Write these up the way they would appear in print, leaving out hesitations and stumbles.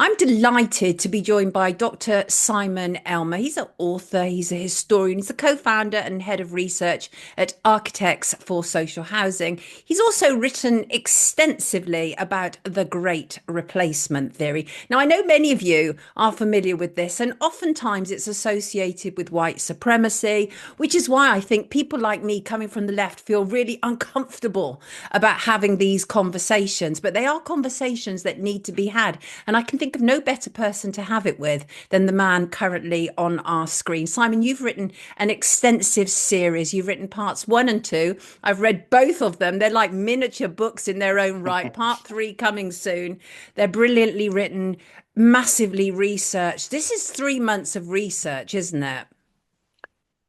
I'm delighted to be joined by Dr. Simon Elmer. He's an author, he's a historian, he's a co founder and head of research at Architects for Social Housing. He's also written extensively about the Great Replacement theory. Now, I know many of you are familiar with this, and oftentimes it's associated with white supremacy, which is why I think people like me coming from the left feel really uncomfortable about having these conversations. But they are conversations that need to be had. And I can think of no better person to have it with than the man currently on our screen. Simon, you've written an extensive series. You've written parts one and two. I've read both of them. They're like miniature books in their own right. Part three coming soon. They're brilliantly written, massively researched. This is 3 months of research, isn't it?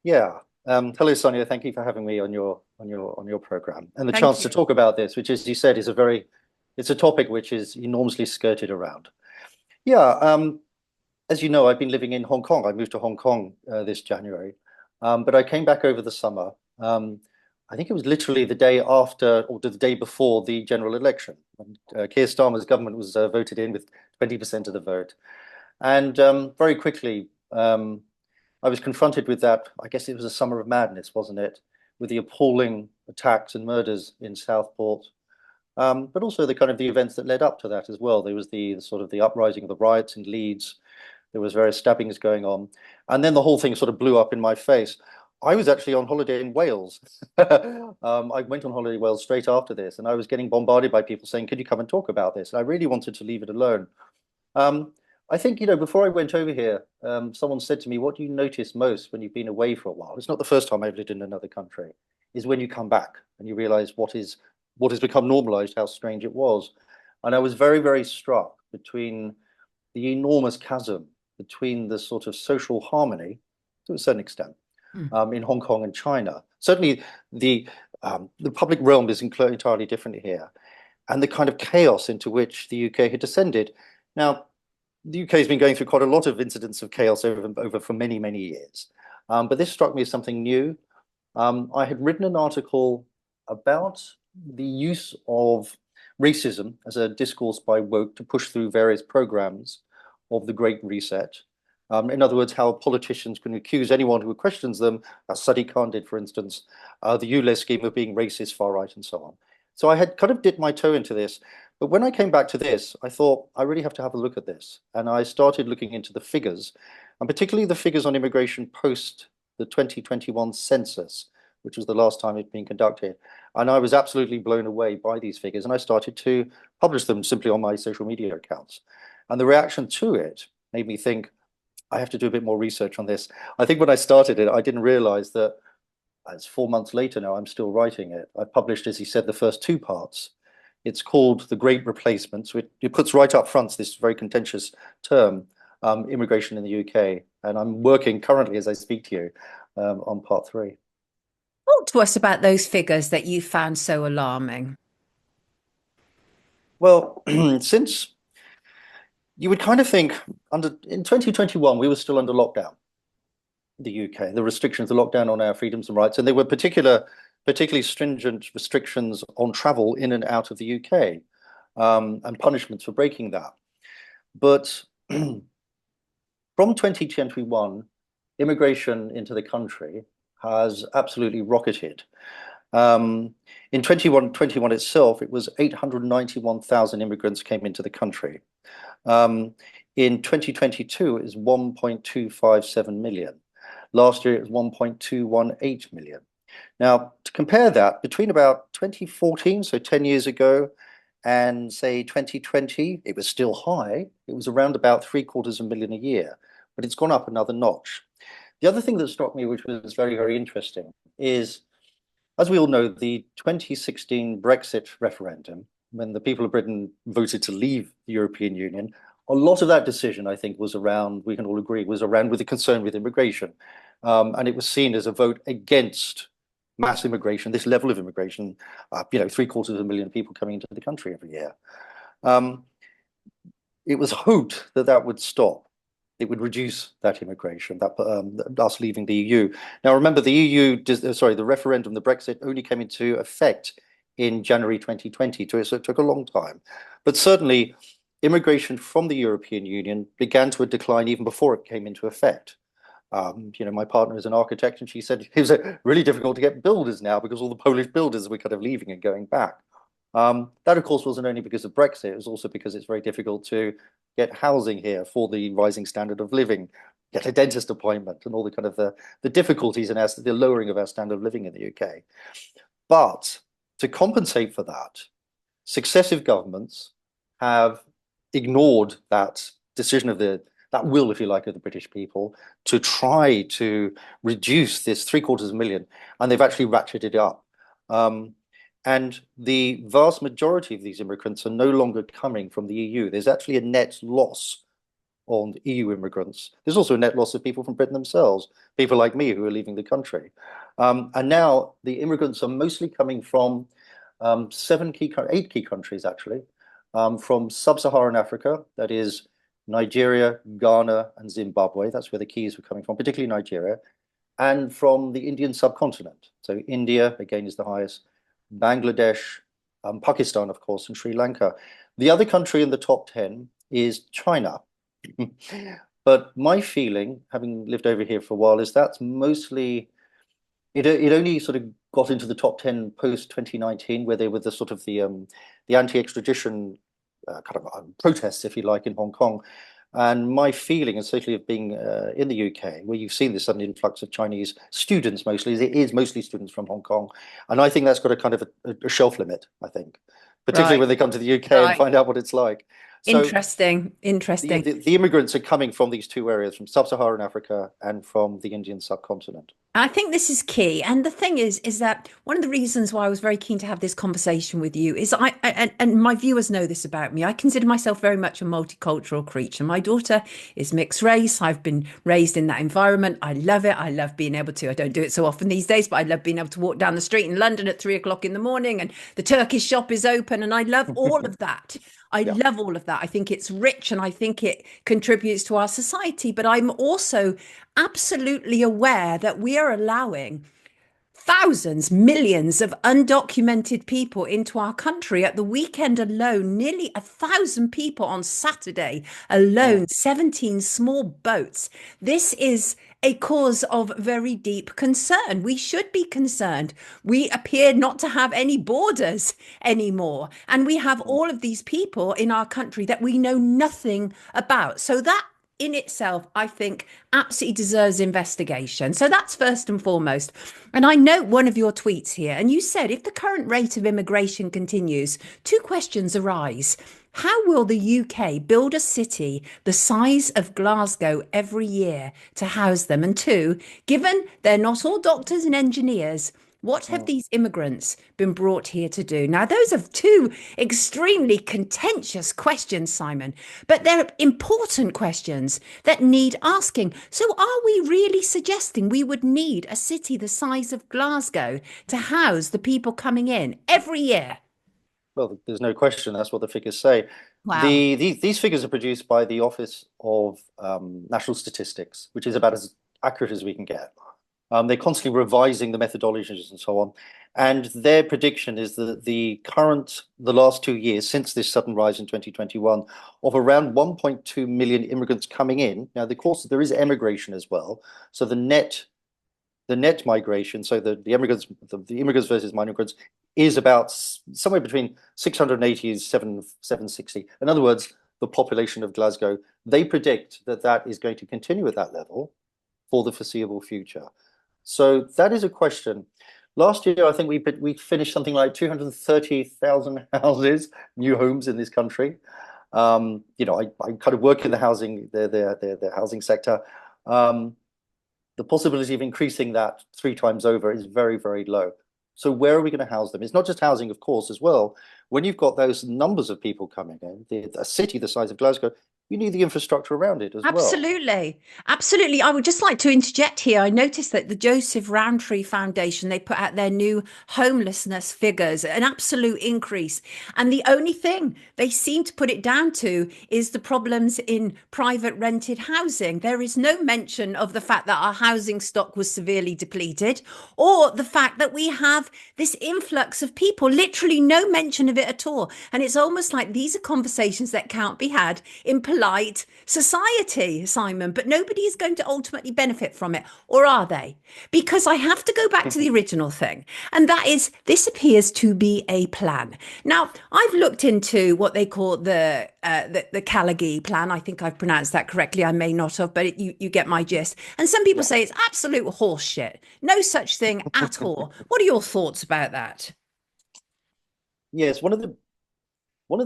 Yeah. Hello, Sonia. Thank you for having me on your program and the Thank chance to you. talk about this, which, as you said, it's a topic which is enormously skirted around. Yeah. As you know, I've been living in Hong Kong. I moved to Hong Kong this January, but I came back over the summer. I think it was literally the day after or the day before the general election. When, Keir Starmer's government was voted in with 20% of the vote, and very quickly. I was confronted with that. I guess it was a summer of madness, wasn't it? With the appalling attacks and murders in Southport, but also the events that led up to that as well. There was the sort of the uprising of the riots in Leeds. There was various stabbings going on, and then the whole thing sort of blew up in my face. I was actually on holiday in Wales. I went on holiday in Wales straight after this, and I was getting bombarded by people saying, "Could you come and talk about this?" And I really wanted to leave it alone. Um, I think, before I went over here, someone said to me, "What do you notice most when you've been away for a while?" It's not the first time I've lived in another country, is when you come back and you realize what has become normalized, how strange it was. And I was very, very struck between the enormous chasm between the sort of social harmony, to a certain extent, Mm. in Hong Kong and China. Certainly, the public realm is entirely different here, and the kind of chaos into which the UK had descended. Now, the UK has been going through quite a lot of incidents of chaos over for many, many years. But this struck me as something new. I had written an article about the use of racism as a discourse by woke to push through various programs of the Great Reset. In other words, how politicians can accuse anyone who questions them, as Sadiq Khan did, for instance, the ULEZ scheme of being racist, far right, and so on. So I had kind of dipped my toe into this. But when I came back to this, I thought I really have to have a look at this. And I started looking into the figures, and particularly the figures on immigration post the 2021 census, which was the last time it'd been conducted. And I was absolutely blown away by these figures. And I started to publish them simply on my social media accounts. And the reaction to it made me think, I have to do a bit more research on this. I think when I started it, I didn't realize that it's 4 months later now, I'm still writing it. I published, as he said, the first two parts. It's called The Great Replacement. So it puts right up front this very contentious term, immigration in the UK. And I'm working currently, as I speak to you, on part three. Talk to us about those figures that you found so alarming. Well, since you would kind of think in 2021, we were still under lockdown, the UK, the restrictions, the lockdown on our freedoms and rights, and there were particularly stringent restrictions on travel in and out of the UK, and punishments for breaking that. But from 2021, immigration into the country has absolutely rocketed. In 2021 itself, it was 891,000 immigrants came into the country. Um, in 2022, it was 1.257 million. Last year, it was 1.218 million. Now, to compare that, between about 2014, so 10 years ago, and say 2020, it was still high. It was around about 750,000 a year, but it's gone up another notch. The other thing that struck me, which was very, very interesting, is, as we all know, the 2016 Brexit referendum, when the people of Britain voted to leave the European Union, a lot of that decision, I think, was around, we can all agree, was around with the concern with immigration. And it was seen as a vote against mass immigration, this level of immigration, 750,000 people coming into the country every year. It was hoped that that would stop. It would reduce that immigration, that us leaving the EU. Now, remember, the referendum, the Brexit, only came into effect in January 2020, so it took a long time. But certainly, immigration from the European Union began to decline even before it came into effect. My partner is an architect, and she said it was really difficult to get builders now because all the Polish builders were kind of leaving and going back. That, of course, wasn't only because of Brexit, it was also because it's very difficult to get housing here for the rising standard of living, get a dentist appointment, and all the kind of the difficulties and the lowering of our standard of living in the UK. But to compensate for that, successive governments have ignored that decision of that will, if you like, of the British people to try to reduce this 750,000, and they've actually ratcheted it up. And the vast majority of these immigrants are no longer coming from the EU. There's actually a net loss on EU immigrants. There's also a net loss of people from Britain themselves, people like me who are leaving the country. And now the immigrants are mostly coming from eight key countries, actually, from sub-Saharan Africa, that is Nigeria, Ghana, and Zimbabwe. That's where the keys were coming from, particularly Nigeria, and from the Indian subcontinent. So India, again, is the highest, Bangladesh, Pakistan, of course, and Sri Lanka. The other country in the top 10 is China. But my feeling, having lived over here for a while, is that's mostly, it only sort of got into the top 10 post 2019, where they were the sort of the anti-extradition kind of protests, if you like, in Hong Kong. And my feeling, especially of being in the UK, where you've seen this sudden influx of Chinese students mostly, is it is mostly students from Hong Kong. And I think that's got a kind of a shelf limit, I think, particularly when they come to the UK and find out what it's like. So Interesting. the immigrants are coming from these two areas, from sub-Saharan Africa and from the Indian subcontinent. I think this is key. And the thing is that one of the reasons why I was very keen to have this conversation with you is and my viewers know this about me. I consider myself very much a multicultural creature. My daughter is mixed race. I've been raised in that environment. I love it. I love being able to, I don't do it so often these days, but I love being able to walk down the street in London at 3 o'clock in the morning and the Turkish shop is open. And I love all of that. I Yeah. love all of that. I think it's rich and I think it contributes to our society. But I'm also absolutely aware that we are allowing thousands, millions of undocumented people into our country. At the weekend alone, nearly 1,000 people on Saturday alone, 17 small boats. This is a cause of very deep concern. We should be concerned. We appear not to have any borders anymore. And we have all of these people in our country that we know nothing about. So that in itself, I think, absolutely deserves investigation. So that's first and foremost. And I note one of your tweets here, and you said if the current rate of immigration continues, two questions arise. How will the UK build a city the size of Glasgow every year to house them? And two, given they're not all doctors and engineers, what have these immigrants been brought here to do? Now, those are two extremely contentious questions, Simon, but they're important questions that need asking. So, are we really suggesting we would need a city the size of Glasgow to house the people coming in every year? Well, there's no question. That's what the figures say. Wow. These figures are produced by the Office of National Statistics, which is about as accurate as we can get. They're constantly revising the methodologies and so on. And their prediction is that the last 2 years, since this sudden rise in 2021, of around 1.2 million immigrants coming in. Now, of course, there is emigration as well. So the net migration, so the immigrants versus migrants, is about somewhere between 680 and 760. In other words, the population of Glasgow, they predict that is going to continue at that level for the foreseeable future. So that is a question. Last year, I think we finished something like 230,000 houses, new homes in this country. I kind of work in the housing sector. The possibility of increasing that 3 times over is very, very low. So where are we going to house them? It's not just housing, of course, as well. When you've got those numbers of people coming in, a city the size of Glasgow, you need the infrastructure around it as well. Absolutely. Absolutely. I would just like to interject here. I noticed that the Joseph Rowntree Foundation, they put out their new homelessness figures, an absolute increase. And the only thing they seem to put it down to is the problems in private rented housing. There is no mention of the fact that our housing stock was severely depleted or the fact that we have this influx of people, literally no mention of it at all. And it's almost like these are conversations that can't be had in polite society, Simon, but nobody is going to ultimately benefit from it, or are they? Because I have to go back to the original thing, and that is this appears to be a plan. Now, I've looked into what they call the Callagee plan. I think I've pronounced that correctly. I may not have, but you get my gist. And some people Yeah. say it's absolute horse shit. No such thing at all. What are your thoughts about that? Yes, one of the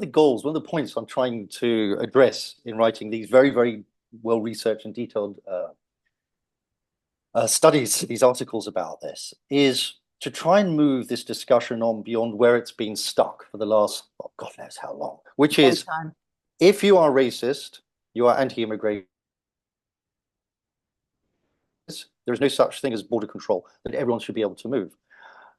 goals, one of the points I'm trying to address in writing these very, very well researched and detailed studies, these articles about this, is to try and move this discussion on beyond where it's been stuck for the last, oh, God knows how long, which Long is time. if you are racist, you are anti-immigration. There is no such thing as border control, that everyone should be able to move.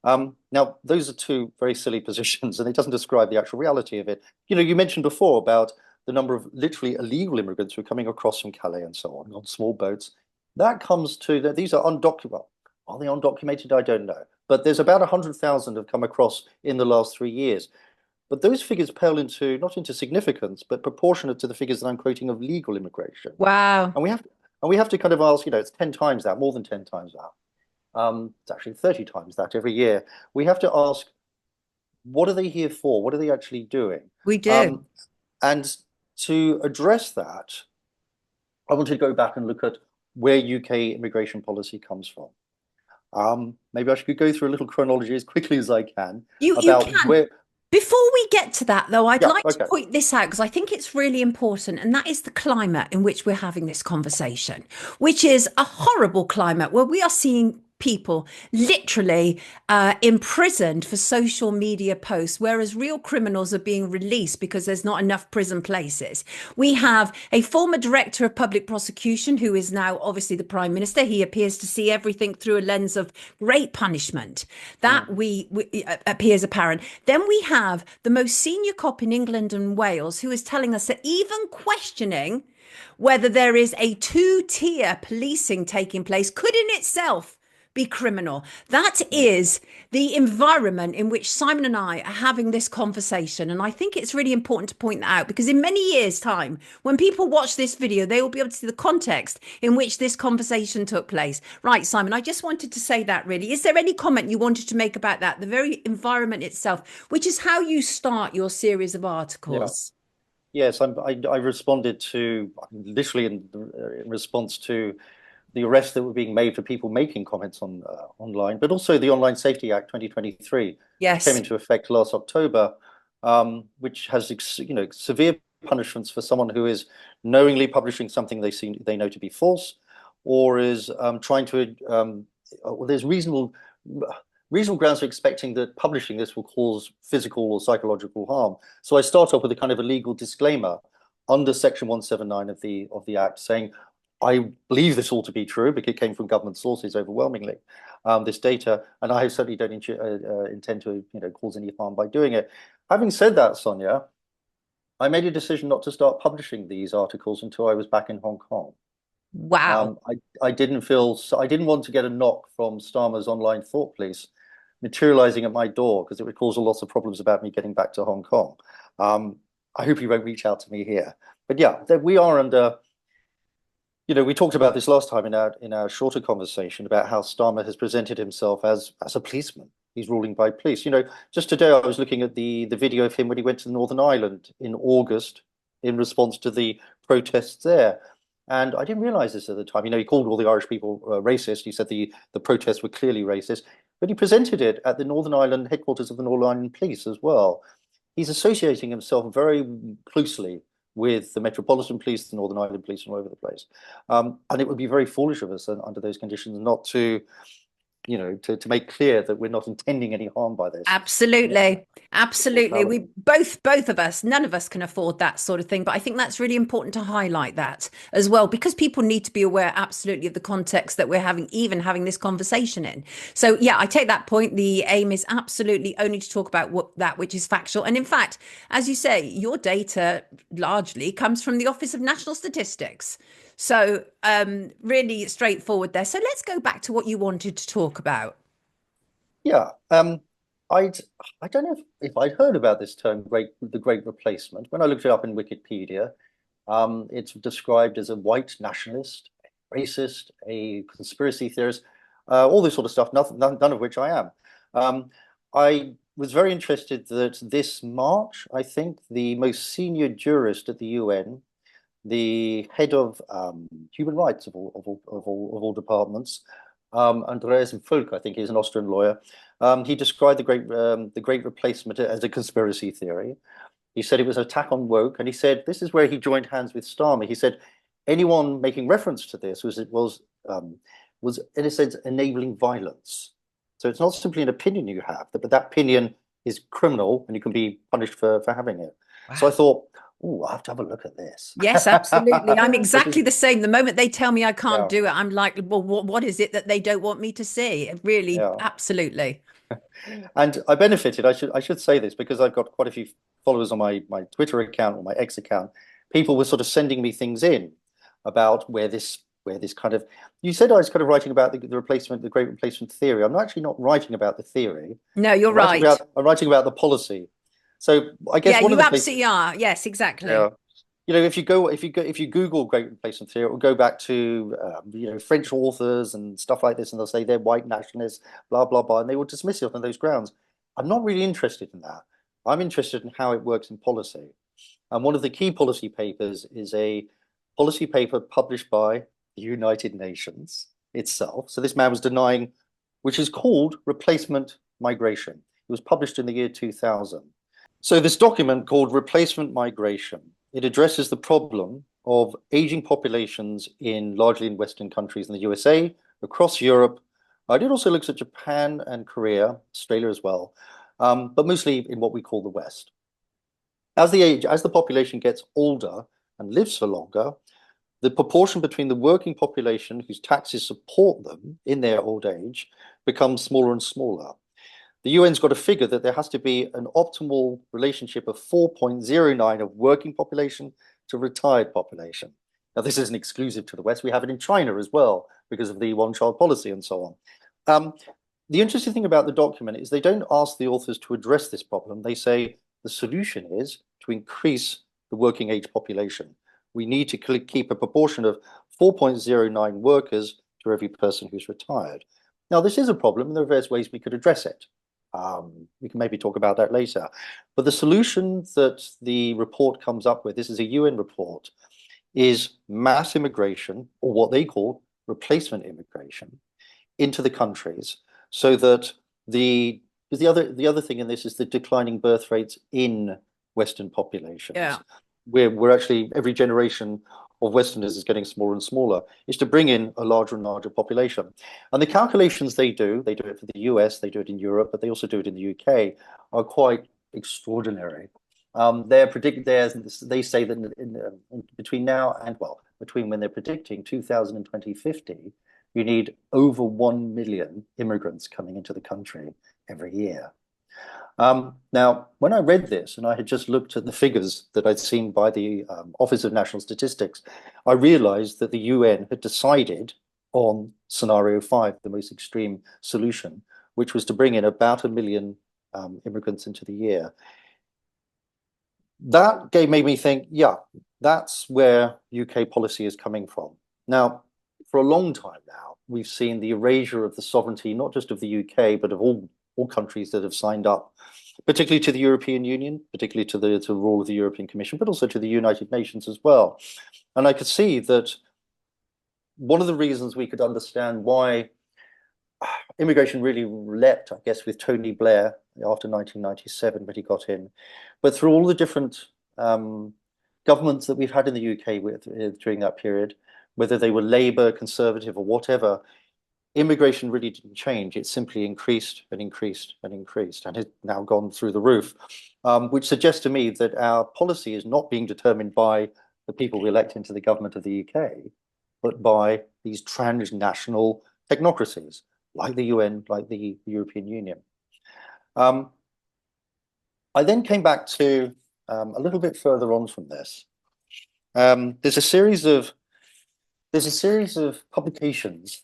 Now, those are two very silly positions, and it doesn't describe the actual reality of it. You mentioned before about the number of literally illegal immigrants who are coming across from Calais and so on small boats. That comes to that these are undocumented. Well, are they undocumented? I don't know. But there's about 100,000 have come across in the last 3 years. But those figures pale into not into significance, but proportionate to the figures that I'm quoting of legal immigration. Wow. And we have to kind of ask, it's 10 times that, more than 10 times that. It's actually 30 times that every year. We have to ask, what are they here for? What are they actually doing? We do. Um, and to address that, I want to go back and look at where UK immigration policy comes from. Maybe I should go through a little chronology as quickly as I can You about can. where. Before we get to that, though, I'd Yeah, like to okay. point this out because I think it's really important, and that is the climate in which we're having this conversation, which is a horrible climate where we are seeing people literally imprisoned for social media posts, whereas real criminals are being released because there's not enough prison places. We have a former director of public prosecution who is now obviously the prime minister. He appears to see everything through a lens of great punishment. That Mm. we appears apparent. Then we have the most senior cop in England and Wales who is telling us that even questioning whether there is a two-tier policing taking place could in itself be criminal. That Mm. is the environment in which Simon and I are having this conversation. And I think it's really important to point that out because in many years' time, when people watch this video, they will be able to see the context in which this conversation took place. Right, Simon, I just wanted to say that really. Is there any comment you wanted to make about that? The very environment itself, which is how you start your series of Yeah. articles. Yes, I responded to literally in response to the arrests that were being made for people making comments online, but also the Online Safety Act 2023, which came Yes. into effect last October, which has severe punishments for someone who is knowingly publishing something they know to be false, or is trying to. Well, there's reasonable grounds for expecting that publishing this will cause physical or psychological harm. So I start off with a kind of a legal disclaimer under Section 179 of the Act, saying I believe this all to be true because it came from government sources overwhelmingly, this data, and I certainly don't intend to cause any harm by doing it. Having said that, Sonia, I made a decision not to start publishing these articles until I was back in Hong Kong. Wow. I I didn't want to get a knock from Starmer's online thought police materializing at my door because it would cause a lot of problems about me getting back to Hong Kong. I hope he won't reach out to me here. But yeah, we are under. We talked about this last time in our shorter conversation about how Starmer has presented himself as a policeman. He's ruling by police. Just today I was looking at the video of him when he went to Northern Ireland in August in response to the protests there. And I didn't realize this at the time. He called all the Irish people racist. He said the protests were clearly racist, but he presented it at the Northern Ireland headquarters of the Northern Ireland Police as well. He's associating himself very closely with the Metropolitan Police, the Northern Ireland Police, and all over the place. And it would be very foolish of us under those conditions not to to make clear that we're not intending any harm by this. Absolutely. Absolutely. Mortality. We both of us, none of us can afford that sort of thing. But I think that's really important to highlight that as well, because people need to be aware absolutely of the context that we're having this conversation in. So yeah, I take that point. The aim is absolutely only to talk about that which is factual. And in fact, as you say, your data largely comes from the Office of National Statistics. So really straightforward there. So let's go back to what you wanted to talk about. Yeah. I'd I don't know if I'd heard about this term, the Great Replacement. When I looked it up in Wikipedia, it's described as a white nationalist, racist, a conspiracy theorist, all this sort of stuff, none of which I am. I was very interested that this March, I think the most senior jurist at the UN, the head of human rights of all departments, Andreas Fulk, I think he's an Austrian lawyer. He described the Great Replacement as a conspiracy theory. He said it was an attack on woke, and he said this is where he joined hands with Starmer. He said anyone making reference to this was in a sense enabling violence. So it's not simply an opinion you have, but that opinion is criminal, and you can be punished for having it. So I Wow. thought, oh, I have to have a look at this. Yes, absolutely. I'm This is exactly the same. The moment they tell me I can't yeah, do it, I'm like, well, what is it that they don't want me to see? Really, yeah. absolutely. And I benefited. I should say this because I've got quite a few followers on my Twitter account or my X account. People were sort of sending me things in about where this kind of. You said I was kind of writing about the Great Replacement theory. I'm actually not writing about the theory. No, you're right. I'm writing about the policy. So I Yeah, guess one of you the places. absolutely are. Yes, exactly. Yeah. If you Google Great Replacement theory, it will go back to French authors and stuff like this, and they'll say they're white nationalists, blah blah blah, and they will dismiss it on those grounds. I'm not really interested in that. I'm interested in how it works in policy. And one of the key policy papers is a policy paper published by the United Nations itself. So this man was denying, which is called replacement migration. It was published in the year 2000. So this document called Replacement Migration, it addresses the problem of aging populations largely in Western countries in the USA, across Europe. It also looks at Japan and Korea, Australia as well, but mostly in what we call the West. As the population gets older and lives for longer, the proportion between the working population whose taxes support them in their old age becomes smaller and smaller. The UN's got a figure that there has to be an optimal relationship of 4.09 of working population to retired population. Now, this isn't exclusive to the West. We have it in China as well because of the one-child policy and so on. The interesting thing about the document is they don't ask the authors to address this problem. They say the solution is to increase the working age population. We need to keep a proportion of 4.09 workers to every person who's retired. Now, this is a problem, and there are various ways we could address it. We can maybe talk about that later. But the solution that the report comes up with, this is a UN report, is mass immigration, or what they call replacement immigration, into the countries, so that the other thing in this is the declining birth rates in Western populations. Yeah. We're actually every generation of Westerners is getting smaller and smaller, is to bring in a larger and larger population. And the calculations they do it for the US, they do it in Europe, but they also do it in the UK, are quite extraordinary. They say that between now and, well, between when they're predicting 2000 and 2050, you need over 1 million immigrants coming into the country every year. Now, when I read this, and I had just looked at the figures that I'd seen by the Office of National Statistics, I realized that the UN had decided on scenario 5, the most extreme solution, which was to bring in about 1 million immigrants into the year. That made me think, yeah, that's where UK policy is coming from. Now, for a long time now, we've seen the erasure of the sovereignty, not just of the UK, but of all countries that have signed up, particularly to the European Union, particularly to the role of the European Commission, but also to the United Nations as well. And I could see that one of the reasons we could understand why immigration really leapt, I guess, with Tony Blair after 1997 when he got in, but through all the different governments that we've had in the UK during that period, whether they were Labour, Conservative, or whatever, immigration really didn't change. It simply increased and increased and increased and has now gone through the roof, which suggests to me that our policy is not being determined by the people we elect into the government of the UK, but by these transnational technocracies like the UN, like the European Union. I then came back to a little bit further on from this. There's a series of publications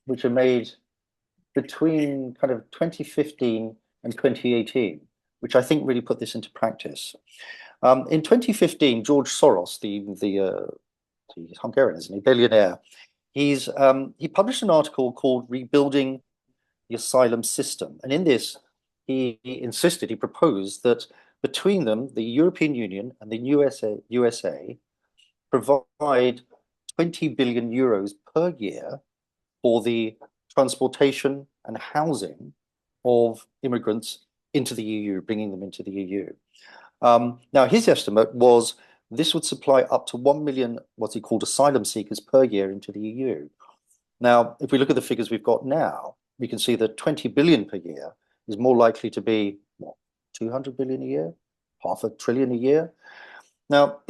which are made between kind of 2015 and 2018, which I think really put this into practice. In 2015, George Soros, the Hungarian, isn't he, billionaire, he published an article called "Rebuilding the Asylum System," and in this, he proposed that between them, the European Union and the USA provide 20 billion euros per year for the transportation and housing of immigrants into the EU, bringing them into the EU. Now, his estimate was this would supply up to 1 million, what he called asylum seekers per year into the EU. Now, if we look at the figures we've got now, we can see that 20 billion per year is more likely to be, what, 200 billion a year, $500 billion a year. Now,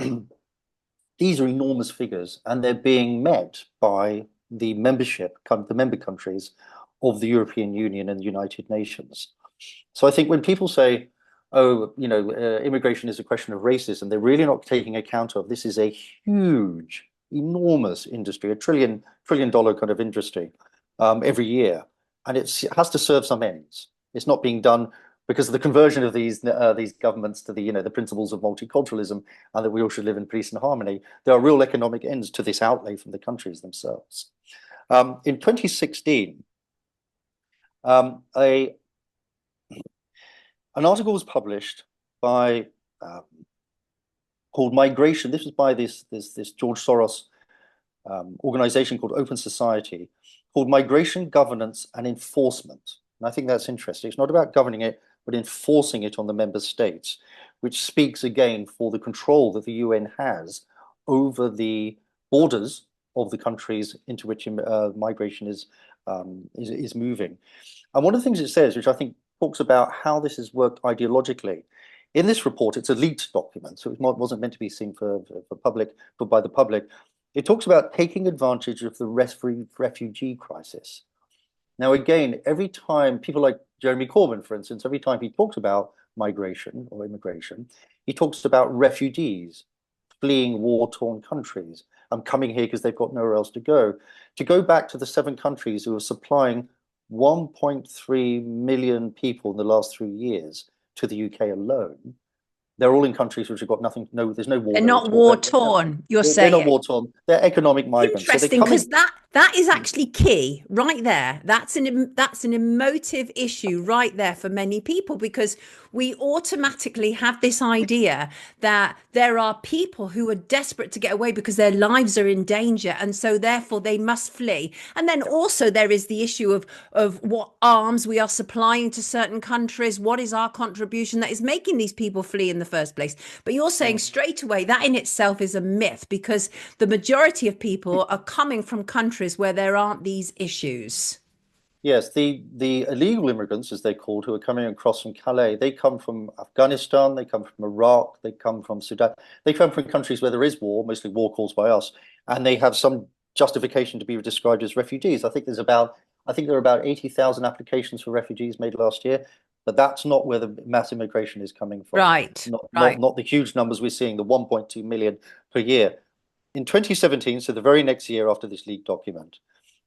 these are enormous figures, and they're being met by the member countries of the European Union and the United Nations. So I think when people say, oh, immigration is a question of racism, they're really not taking account of this is a huge, enormous industry, a trillion dollar kind of industry every year, and it has to serve some ends. It's not being done because of the conversion of these governments to the principles of multiculturalism and that we all should live in peace and harmony. There are real economic ends to this outlay from the countries themselves. In 2016, an article was published by called Migration. This was by this George Soros organization called Open Society, called Migration, Governance and Enforcement. And I think that's interesting. It's not about governing it, but enforcing it on the member states, which speaks again for the control that the UN has over the borders of the countries into which migration is moving. And one of the things it says, which I think talks about how this has worked ideologically. In this report, it's a leaked document, so it wasn't meant to be seen for public, but by the public. It talks about taking advantage of the refugee crisis. Now, again, every time people like Jeremy Corbyn, for instance, every time he talks about migration or immigration, he talks about refugees fleeing war-torn countries and coming here because they've got nowhere else to go. To go back to the 7 countries who are supplying 1.3 million people in the last 3 years to the UK alone, they're all in countries which have got nothing. There's no war. They're not war torn. You're saying they're not war torn. They're economic migrants. Interesting, because that is actually key right there. That's an emotive issue right there for many people, because we automatically have this idea that there are people who are desperate to get away because their lives are in danger, and so therefore they must flee. And then also there is the issue of what arms we are supplying to certain countries. What is our contribution that is making these people flee in the first place? But you're saying straight away that in itself is a myth, because the majority of people are coming from countries where there aren't these issues. Yes, the illegal immigrants, as they're called, who are coming across from Calais, they come from Afghanistan, they come from Iraq, they come from Sudan, they come from countries where there is war, mostly war caused by us, and they have some justification to be described as refugees. I think there are about 80,000 applications for refugees made last year, but that's not where the mass immigration is coming from. Right. Not the huge numbers we're seeing, the 1.2 million per year. In 2017, so the very next year after this leaked document,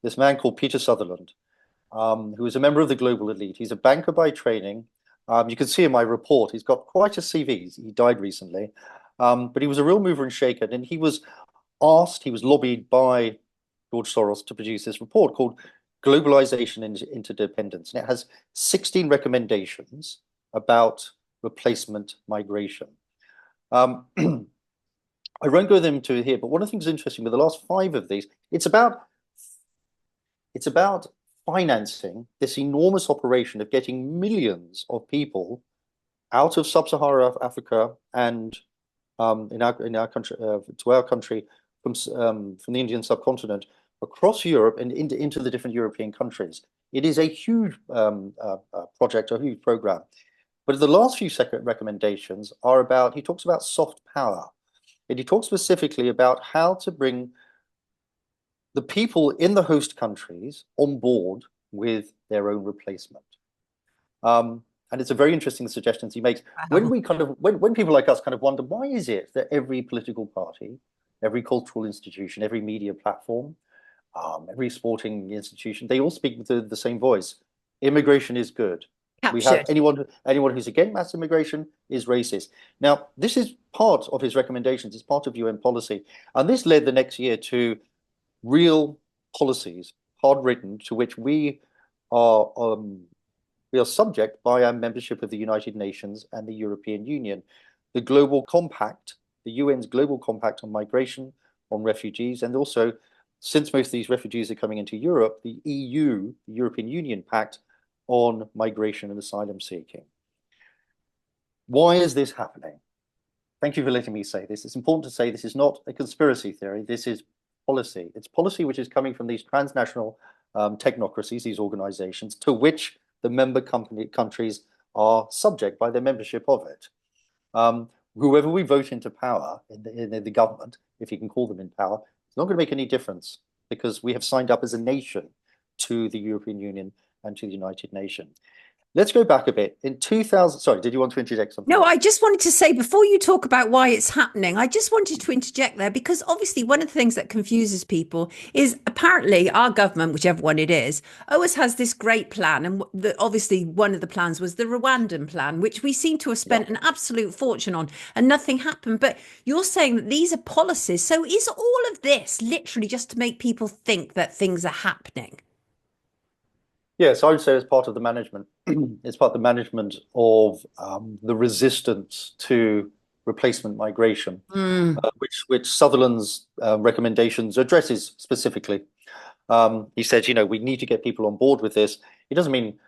this man called Peter Sutherland, who is a member of the global elite, he's a banker by training. You can see in my report, he's got quite a CV. He died recently, but he was a real mover and shaker. And he was lobbied by George Soros to produce this report called Globalization and Interdependence. And it has 16 recommendations about replacement migration. I won't go them to here, but one of the things interesting with the last 5 of these, it's about financing this enormous operation of getting millions of people out of sub-Saharan Africa and in our country to our country from the Indian subcontinent across Europe and into the different European countries. It is a huge project, a huge program. But the last few second recommendations are about, he talks about soft power. And he talks specifically about how to bring the people in the host countries on board with their own replacement. And it's a very interesting suggestions he makes. When we kind of when people like us kind of wonder, why is it that every political party, every cultural institution, every media platform, every sporting institution, they all speak with the same voice. Immigration is good. We have Captured. anyone who's against mass immigration is racist. Now, this is part of his recommendations. It's part of UN policy, and this led the next year to real policies, hard written, to which are we are subject by our membership of the United Nations and the European Union. The Global Compact, the UN's Global Compact on migration, on refugees, and also, since most of these refugees are coming into Europe, the EU, the European Union Pact on migration and asylum seeking. Why is this happening? Thank you for letting me say this. It's important to say this is not a conspiracy theory. This is policy. It's policy which is coming from these transnational technocracies, these organizations, to which the member countries are subject by their membership of it. Whoever we vote into power in the government, if you can call them in power, it's not going to make any difference because we have signed up as a nation to the European Union and to the United Nations. Let's go back a bit. In 2000, sorry, did you want to interject something? No, I just wanted to say before you talk about why it's happening, I just wanted to interject there because obviously one of the things that confuses people is apparently our government, whichever one it is, always has this great plan. And obviously one of the plans was the Rwandan plan, which we seem to have spent an absolute fortune on and nothing happened. But you're saying that these are policies. So is all of this literally just to make people think that things are happening? Yes, I would say it's part of the management. It's part of the management of the resistance to replacement migration, which Sutherland's recommendations addresses specifically. He says, we need to get people on board with this. He doesn't mean,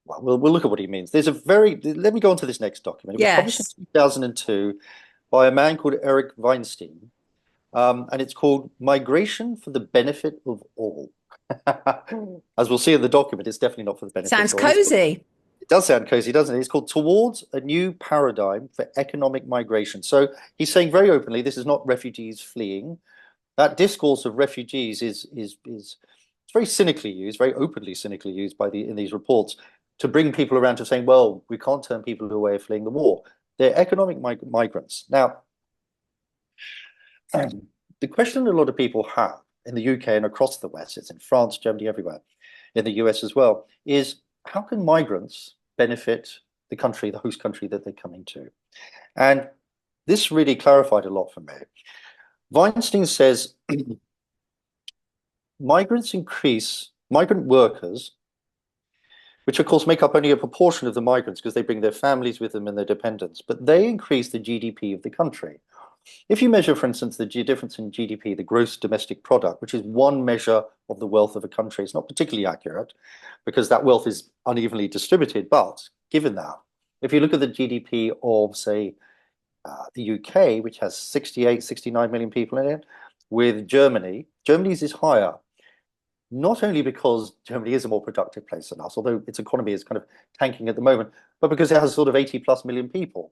well, we'll look at what he means. Let me go on to this next document. It was published in 2002 by a man called Eric Weinstein, and it's called Migration for the Benefit of All. As we'll see in the document, it's definitely not for the benefit. Sounds cozy. It does sound cozy, doesn't it? It's called Towards a New Paradigm for Economic Migration. So he's saying very openly, this is not refugees fleeing. That discourse of refugees is it's very cynically used, very openly cynically used in these reports to bring people around to saying, well, we can't turn people away fleeing the war. They're economic migrants. Now, the question a lot of people have in the UK and across the West, it's in France, Germany, everywhere, in the US as well, is how can migrants benefit the country, the host country that they're coming to? And this really clarified a lot for me. Weinstein says migrant workers, which of course make up only a proportion of the migrants because they bring their families with them and their dependents, but they increase the GDP of the country. If you measure, for instance, the difference in GDP, the gross domestic product, which is one measure of the wealth of a country, it's not particularly accurate because that wealth is unevenly distributed. But given that, if you look at the GDP of, say, the UK, which has 68, 69 million people in it, with Germany's is higher, not only because Germany is a more productive place than us, although its economy is kind of tanking at the moment, but because it has sort of 80 plus million people.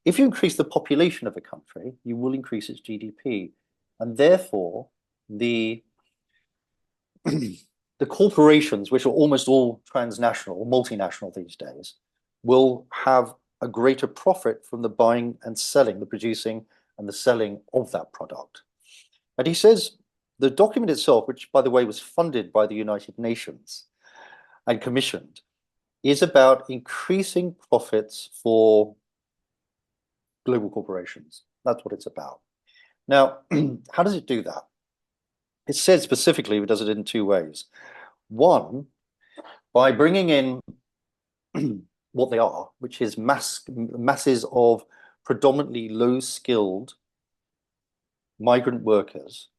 If you increase the population of a country, you will increase its GDP. And therefore, the corporations, which are almost all transnational or multinational these days, will have a greater profit from the buying and selling, the producing and the selling of that product. And he says the document itself, which, by the way, was funded by the United Nations and commissioned, is about increasing profits for global corporations. That's what it's about. Now, how does it do that? It says specifically it does it in two ways. One, by bringing in what they are, which is masses of predominantly low-skilled migrant workers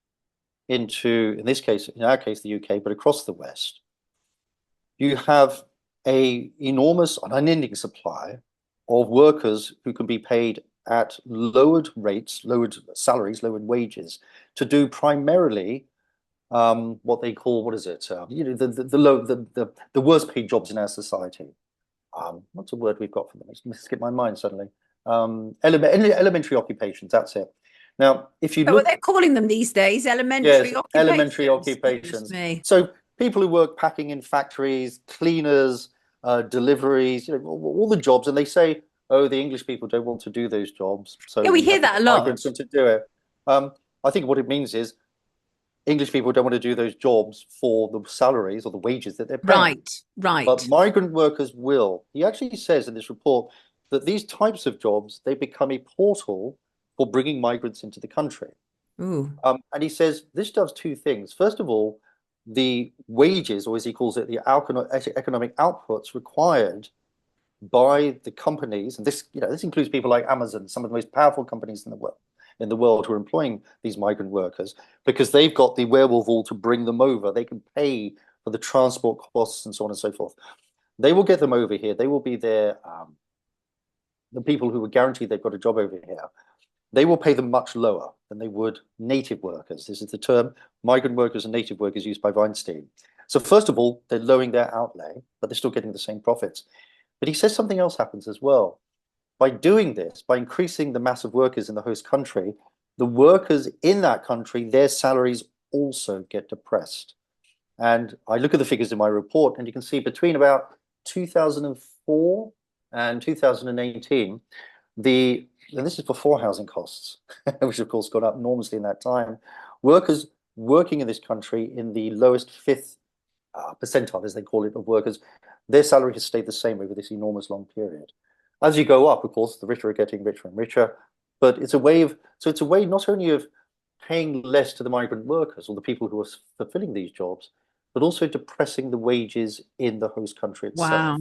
into, in our case, the UK, but across the West, you have an enormous, unending supply of workers who can be paid at lowered rates, lowered salaries, lowered wages to do primarily what they call, what is it? The low, the worst paid jobs in our society. What's a word we've got for them? It's skipped my mind suddenly. Elementary occupations. That's it. Now, if you Oh, what look, they're calling them these days, yes, elementary elementary occupations. Goodness occupations. me. So people who work packing in factories, cleaners, deliveries, all the jobs, and they say, oh, the English people don't want to do those jobs, so Yeah, we we hear have to that get a migrants lot. in to do it. I think what it means is English people don't want to do those jobs for the salaries or the wages that they're paying, Right, but right. migrant workers will. He actually says in this report that these types of jobs, they become a portal for bringing migrants into the country. Ooh, And he says this does two things. First of all, the wages, or as he calls it, the economic outputs required by the companies, and this includes people like Amazon, some of the most powerful companies in the world who are employing these migrant workers, because they've got the wherewithal to bring them over. They can pay for the transport costs and so on and so forth. They will get them over here. They will be the people who are guaranteed they've got a job over here. They will pay them much lower than they would native workers. This is the term migrant workers and native workers used by Weinstein. So first of all, they're lowering their outlay, but they're still getting the same profits. But he says something else happens as well. By doing this, by increasing the mass of workers in the host country, the workers in that country, their salaries also get depressed. And I look at the figures in my report, and you can see between about 2004 and 2018, and this is before housing costs, which of course got up enormously in that time, workers working in this country in the lowest fifth percentile, as they call it, of workers, their salary has stayed the same over this enormous long period. As you go up, of course, the richer are getting richer and richer, but it's a way not only of paying less to the migrant workers or the people who are fulfilling these jobs, but also depressing the wages in the host country wow. itself.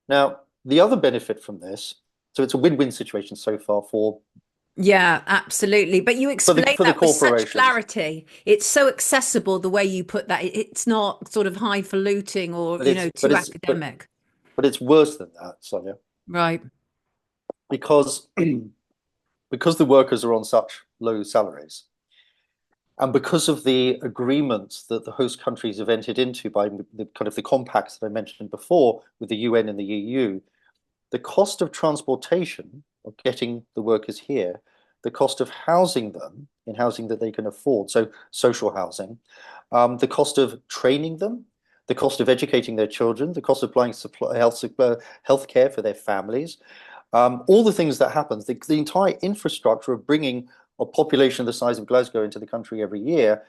Now, the other benefit from this, so it's a win-win situation so far Yeah, absolutely. But you explain for the that with such corporations, clarity. It's so accessible the way you put that. It's not sort of highfalutin or, but it's but too it's academic. but it's worse than that, Sonia, Right. because because the workers are on such low salaries. And because of the agreements that the host countries have entered into by the kind of the compacts that I mentioned before with the UN and the EU, the cost of transportation, of getting the workers here, the cost of housing them in housing that they can afford, so social housing, the cost of training them, the cost of educating their children, the cost of applying health care for their families, all the things that happens, the entire infrastructure of bringing a population the size of Glasgow into the country every year,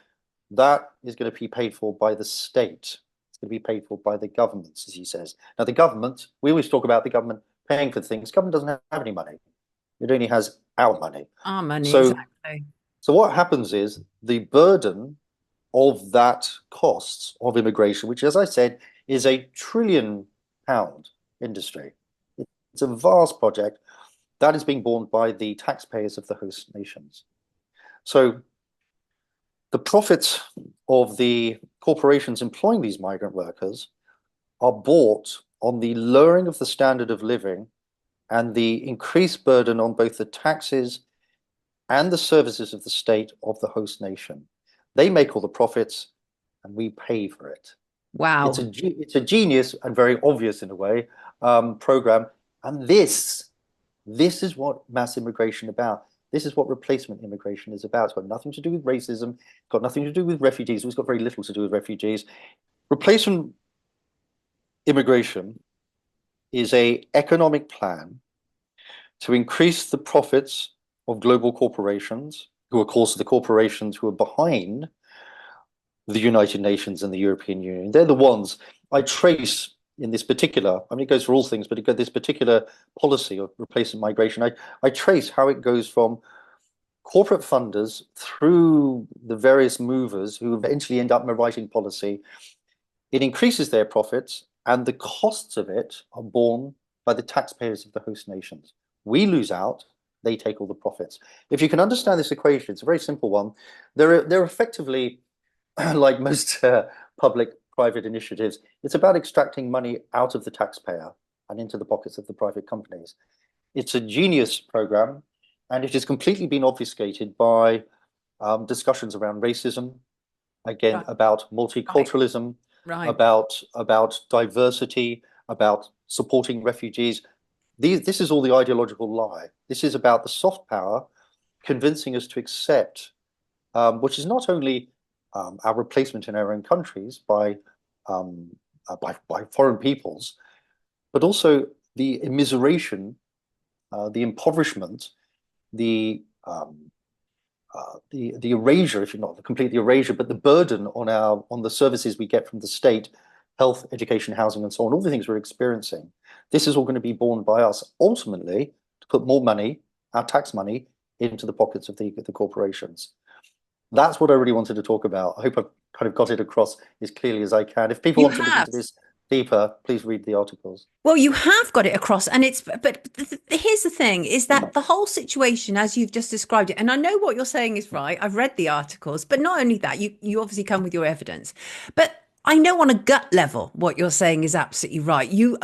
that is going to be paid for by the state. It's going to be paid for by the governments, as he says. Now, the government, we always talk about the government paying for things. Government doesn't have any money. It only has our money. Our money, So, exactly. so what happens is the burden of that cost of immigration, which, as I said, is £1 trillion industry. It's a vast project that is being borne by the taxpayers of the host nations. So the profits of the corporations employing these migrant workers are bought on the lowering of the standard of living and the increased burden on both the taxes and the services of the state of the host nation. They make all the profits and we pay for it. Wow. It's a genius and very obvious in a way program. And this is what mass immigration about. This is what replacement immigration is about. It's got nothing to do with racism. It's got nothing to do with refugees. It's got very little to do with refugees. Replacement immigration is an economic plan to increase the profits of global corporations, who of course are the corporations who are behind the United Nations and the European Union. They're the ones I trace in this particular, I mean, it goes for all things, but it got this particular policy of replacement migration. I trace how it goes from corporate funders through the various movers who eventually end up writing policy. It increases their profits, and the costs of it are borne by the taxpayers of the host nations. We lose out, they take all the profits. If you can understand this equation, it's a very simple one. They're effectively like most public-private initiatives, it's about extracting money out of the taxpayer and into the pockets of the private companies. It's a genius program, and it has completely been obfuscated by discussions around racism, again, Right. about Right. multiculturalism, Right. about diversity, about supporting refugees. This is all the ideological lie. This is about the soft power convincing us to accept, which is not only our replacement in our own countries um, by foreign peoples, but also the immiseration, the impoverishment, the the erasure, if you're not the complete erasure, but the burden on the services we get from the state, health, education, housing, and so on, all the things we're experiencing. This is all going to be borne by us ultimately to put more money, our tax money, into the pockets of the corporations. That's what I really wanted to talk about. I hope I've kind of got it across as clearly as I can. If people You want to look have. into this deeper, please read the articles. Well, you have got it across, and but here's the thing: is that the whole situation, as you've just described it, and I know what you're saying is right. I've read the articles, but not only that, you obviously come with your evidence, but I know on a gut level what you're saying is absolutely right. You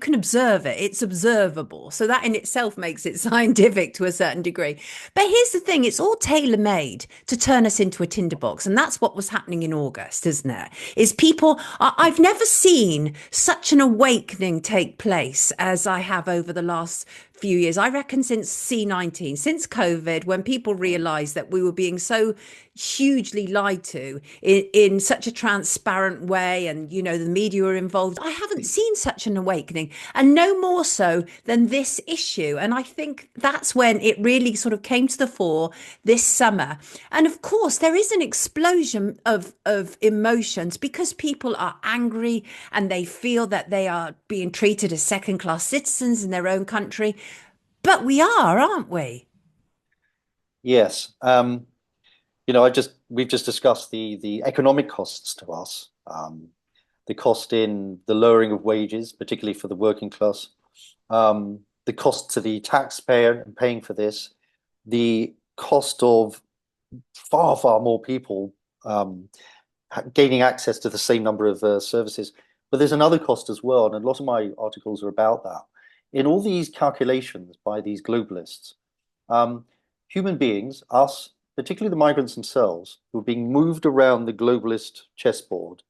can observe it; it's observable, so that in itself makes it scientific to a certain degree. But here's the thing: it's all tailor made to turn us into a tinderbox, and that's what was happening in August, isn't it? Is people, I've never seen such an awakening take place as I have over the last few years. I reckon since C-19, since COVID, when people realized that we were being so hugely lied to in such a transparent way, and the media were involved. I haven't seen such an awakening, and no more so than this issue. And I think that's when it really sort of came to the fore this summer. And of course, there is an explosion of emotions because people are angry and they feel that they are being treated as second class citizens in their own country. But we are, aren't we? Yes. We've just discussed the economic costs to us, the cost in the lowering of wages, particularly for the working class, the cost to the taxpayer in paying for this, the cost of far, far more people gaining access to the same number of services. But there's another cost as well, and a lot of my articles are about that. In all these calculations by these globalists, um, human beings, us, particularly the migrants themselves, who are being moved around the globalist chessboard,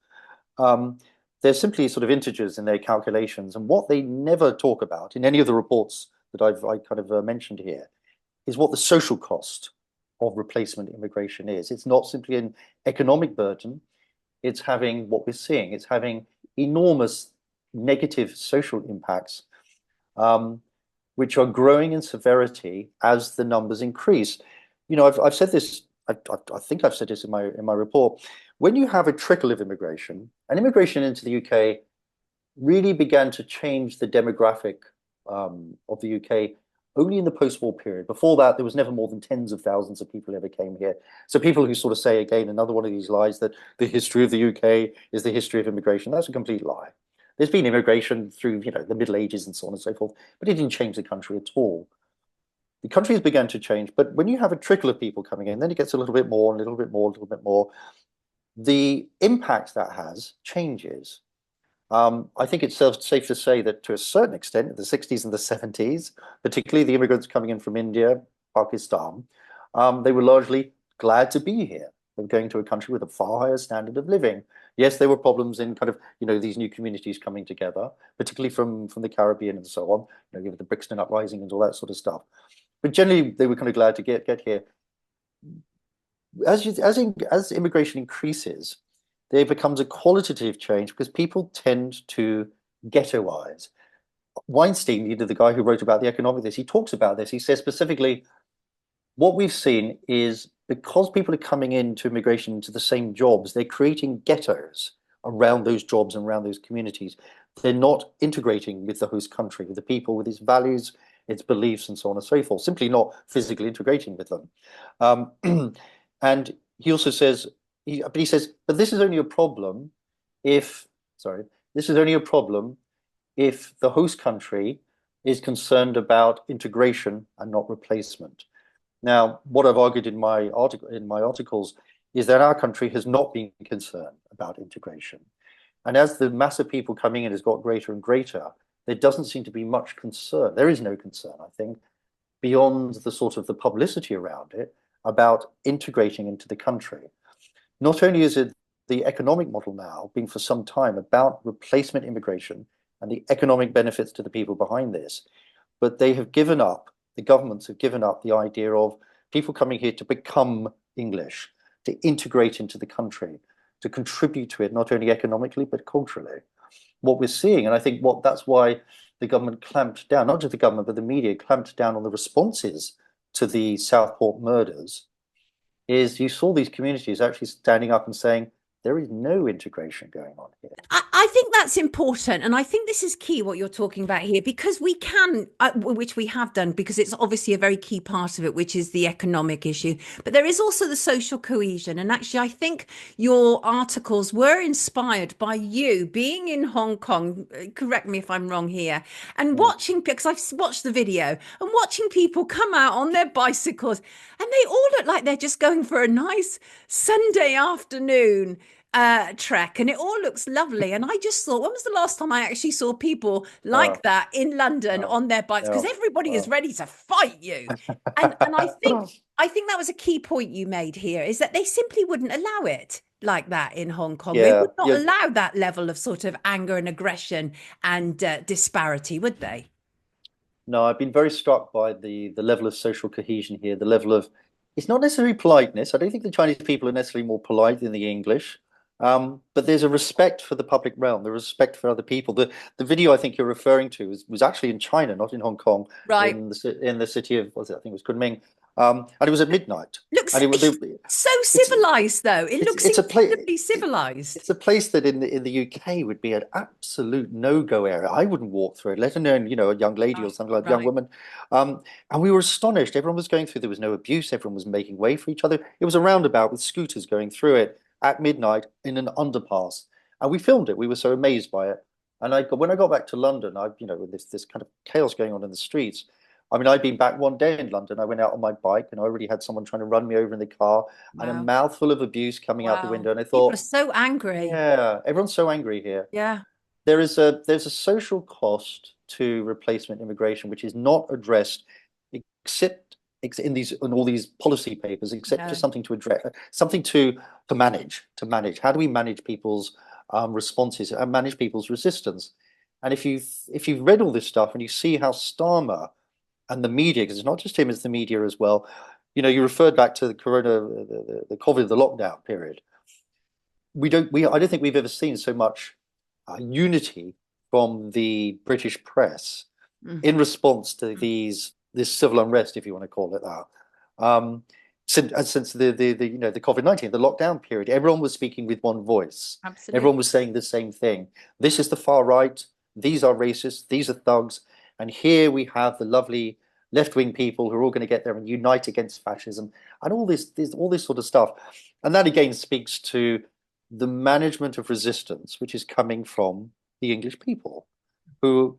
um, they're simply sort of integers in their calculations. And what they never talk about in any of the reports that I kind of mentioned here is what the social cost of replacement immigration is. It's not simply an economic burden, it's having what we're seeing, it's having enormous negative social impacts, um, which are growing in severity as the numbers increase. I've said this. I think I've said this in my report. When you have a trickle of immigration, and immigration into the UK really began to change the demographic of the UK only in the post-war period. Before that, there was never more than tens of thousands of people ever came here. So people who sort of say, again, another one of these lies that the history of the UK is the history of immigration, that's a complete lie. There's been immigration through, the Middle Ages and so on and so forth, but it didn't change the country at all. The country has begun to change, but when you have a trickle of people coming in, then it gets a little bit more, a little bit more, a little bit more. The impact that has changes. I think it's safe to say that to a certain extent, in the 60s and the 70s, particularly the immigrants coming in from India, Pakistan, they were largely glad to be here. They were going to a country with a far higher standard of living. Yes, there were problems in kind of, these new communities coming together, particularly from the Caribbean and so on, with the Brixton uprising and all that sort of stuff. But generally, they were kind of glad to get here. As immigration increases, there becomes a qualitative change because people tend to ghettoize. Weinstein, the guy who wrote about the economic this, he talks about this. He says specifically, what we've seen is because people are coming into immigration into the same jobs, they're creating ghettos around those jobs and around those communities. They're not integrating with the host country, with the people, with its values, its beliefs, and so on and so forth, simply not physically integrating with them. And he also says, but this is only a problem if, sorry, this is only a problem if the host country is concerned about integration and not replacement. Now, what I've argued in my articles is that our country has not been concerned about integration. And as the mass of people coming in has got greater and greater, there doesn't seem to be much concern. There is no concern, I think, beyond the sort of the publicity around it about integrating into the country. not only is it the economic model now being for some time about replacement immigration and the economic benefits to the people behind this, but they have given up, the governments have given up the idea of people coming here to become English, to integrate into the country, to contribute to it, not only economically, but culturally. What we're seeing, and I think that's why the government clamped down, not just the government, but the media clamped down on the responses to the Southport murders, is you saw these communities actually standing up and saying, there is no integration going on here. I think that's important. And I think this is key, what you're talking about here, because we can, which we have done, because it's obviously a very key part of it, which is the economic issue. But there is also the social cohesion. And actually, I think your articles were inspired by you being in Hong Kong. Correct me if I'm wrong here. And watching, because I've watched the video and watching people come out on their bicycles, and they all look like they're just going for a nice Sunday afternoon trek, and it all looks lovely. And I just thought, when was the last time I actually saw people like that in London on their bikes? Because everybody is ready to fight you. And I think that was a key point you made here, is that they simply wouldn't allow it like that in Hong Kong. They would not allow that level of sort of anger and aggression and disparity, would they? No, I've been very struck by the level of social cohesion here, the level of, it's not necessarily politeness. I don't think the Chinese people are necessarily more polite than the English. But there's a respect for the public realm, the respect for other people. The video I think you're referring to was actually in China, not in Hong Kong, Right. in the city of, what was it? I think it was Kunming. And it was at midnight. Looks and so civilized, though. It looks incredibly civilized. It's a place that in the UK would be an absolute no-go area. I wouldn't walk through it, let alone, a young lady or something like a young woman. And we were astonished. Everyone was going through. There was no abuse. Everyone was making way for each other. It was a roundabout with scooters going through it at midnight in an underpass. And we filmed it. We were so amazed by it. And when I got back to London, with this kind of chaos going on in the streets. I mean, I'd been back one day in London. I went out on my bike and I already had someone trying to run me over in the car and a mouthful of abuse coming out the window. And I thought, people are so angry. Yeah, everyone's so angry here. Yeah. There's a social cost to replacement immigration, which is not addressed except in all these policy papers, except just something to address, something to manage. How do we manage people's responses and manage people's resistance? And if you've read all this stuff and you see how Starmer and the media, because it's not just him, it's the media as well. You referred back to the COVID, the lockdown period. I don't think we've ever seen so much unity from the British press in response to this civil unrest, if you want to call it that. Since the COVID-19, the lockdown period, everyone was speaking with one voice. Absolutely. Everyone was saying the same thing. This is the far right. These are racists. These are thugs. And here we have the lovely left-wing people who are all going to get there and unite against fascism and all this sort of stuff. And that again speaks to the management of resistance, which is coming from the English people, who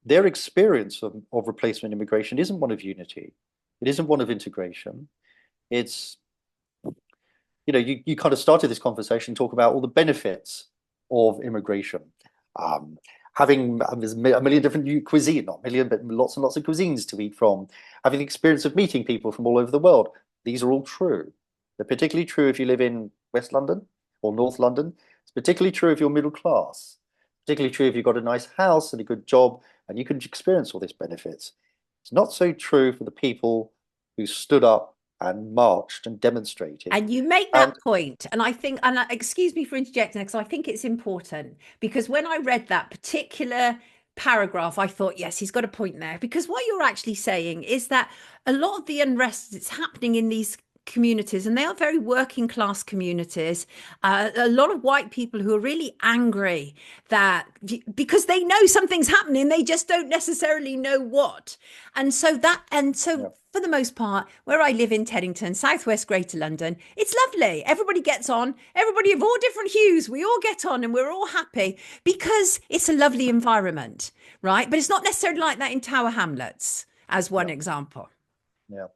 their experience of replacement immigration isn't one of unity. It isn't one of integration. It's, you kind of started this conversation talk about all the benefits of immigration. There's a million different cuisine, not a million, but lots and lots of cuisines to eat from. Having the experience of meeting people from all over the world. These are all true. They're particularly true if you live in West London or North London. It's particularly true if you're middle class. Particularly true if you've got a nice house and a good job and you can experience all these benefits. It's not so true for the people who stood up and marched and demonstrated. And you make that point. And I think, and excuse me for interjecting, because I think it's important, because when I read that particular paragraph, I thought, yes, he's got a point there. Because what you're actually saying is that a lot of the unrest that's happening in these communities, and they are very working class communities, a lot of white people who are really angry that because they know something's happening, they just don't necessarily know what. And so for the most part, where I live in Teddington, southwest Greater London, it's lovely. Everybody gets on, everybody of all different hues, we all get on and we're all happy because it's a lovely environment, right? But it's not necessarily like that in Tower Hamlets, as one example. Yeah.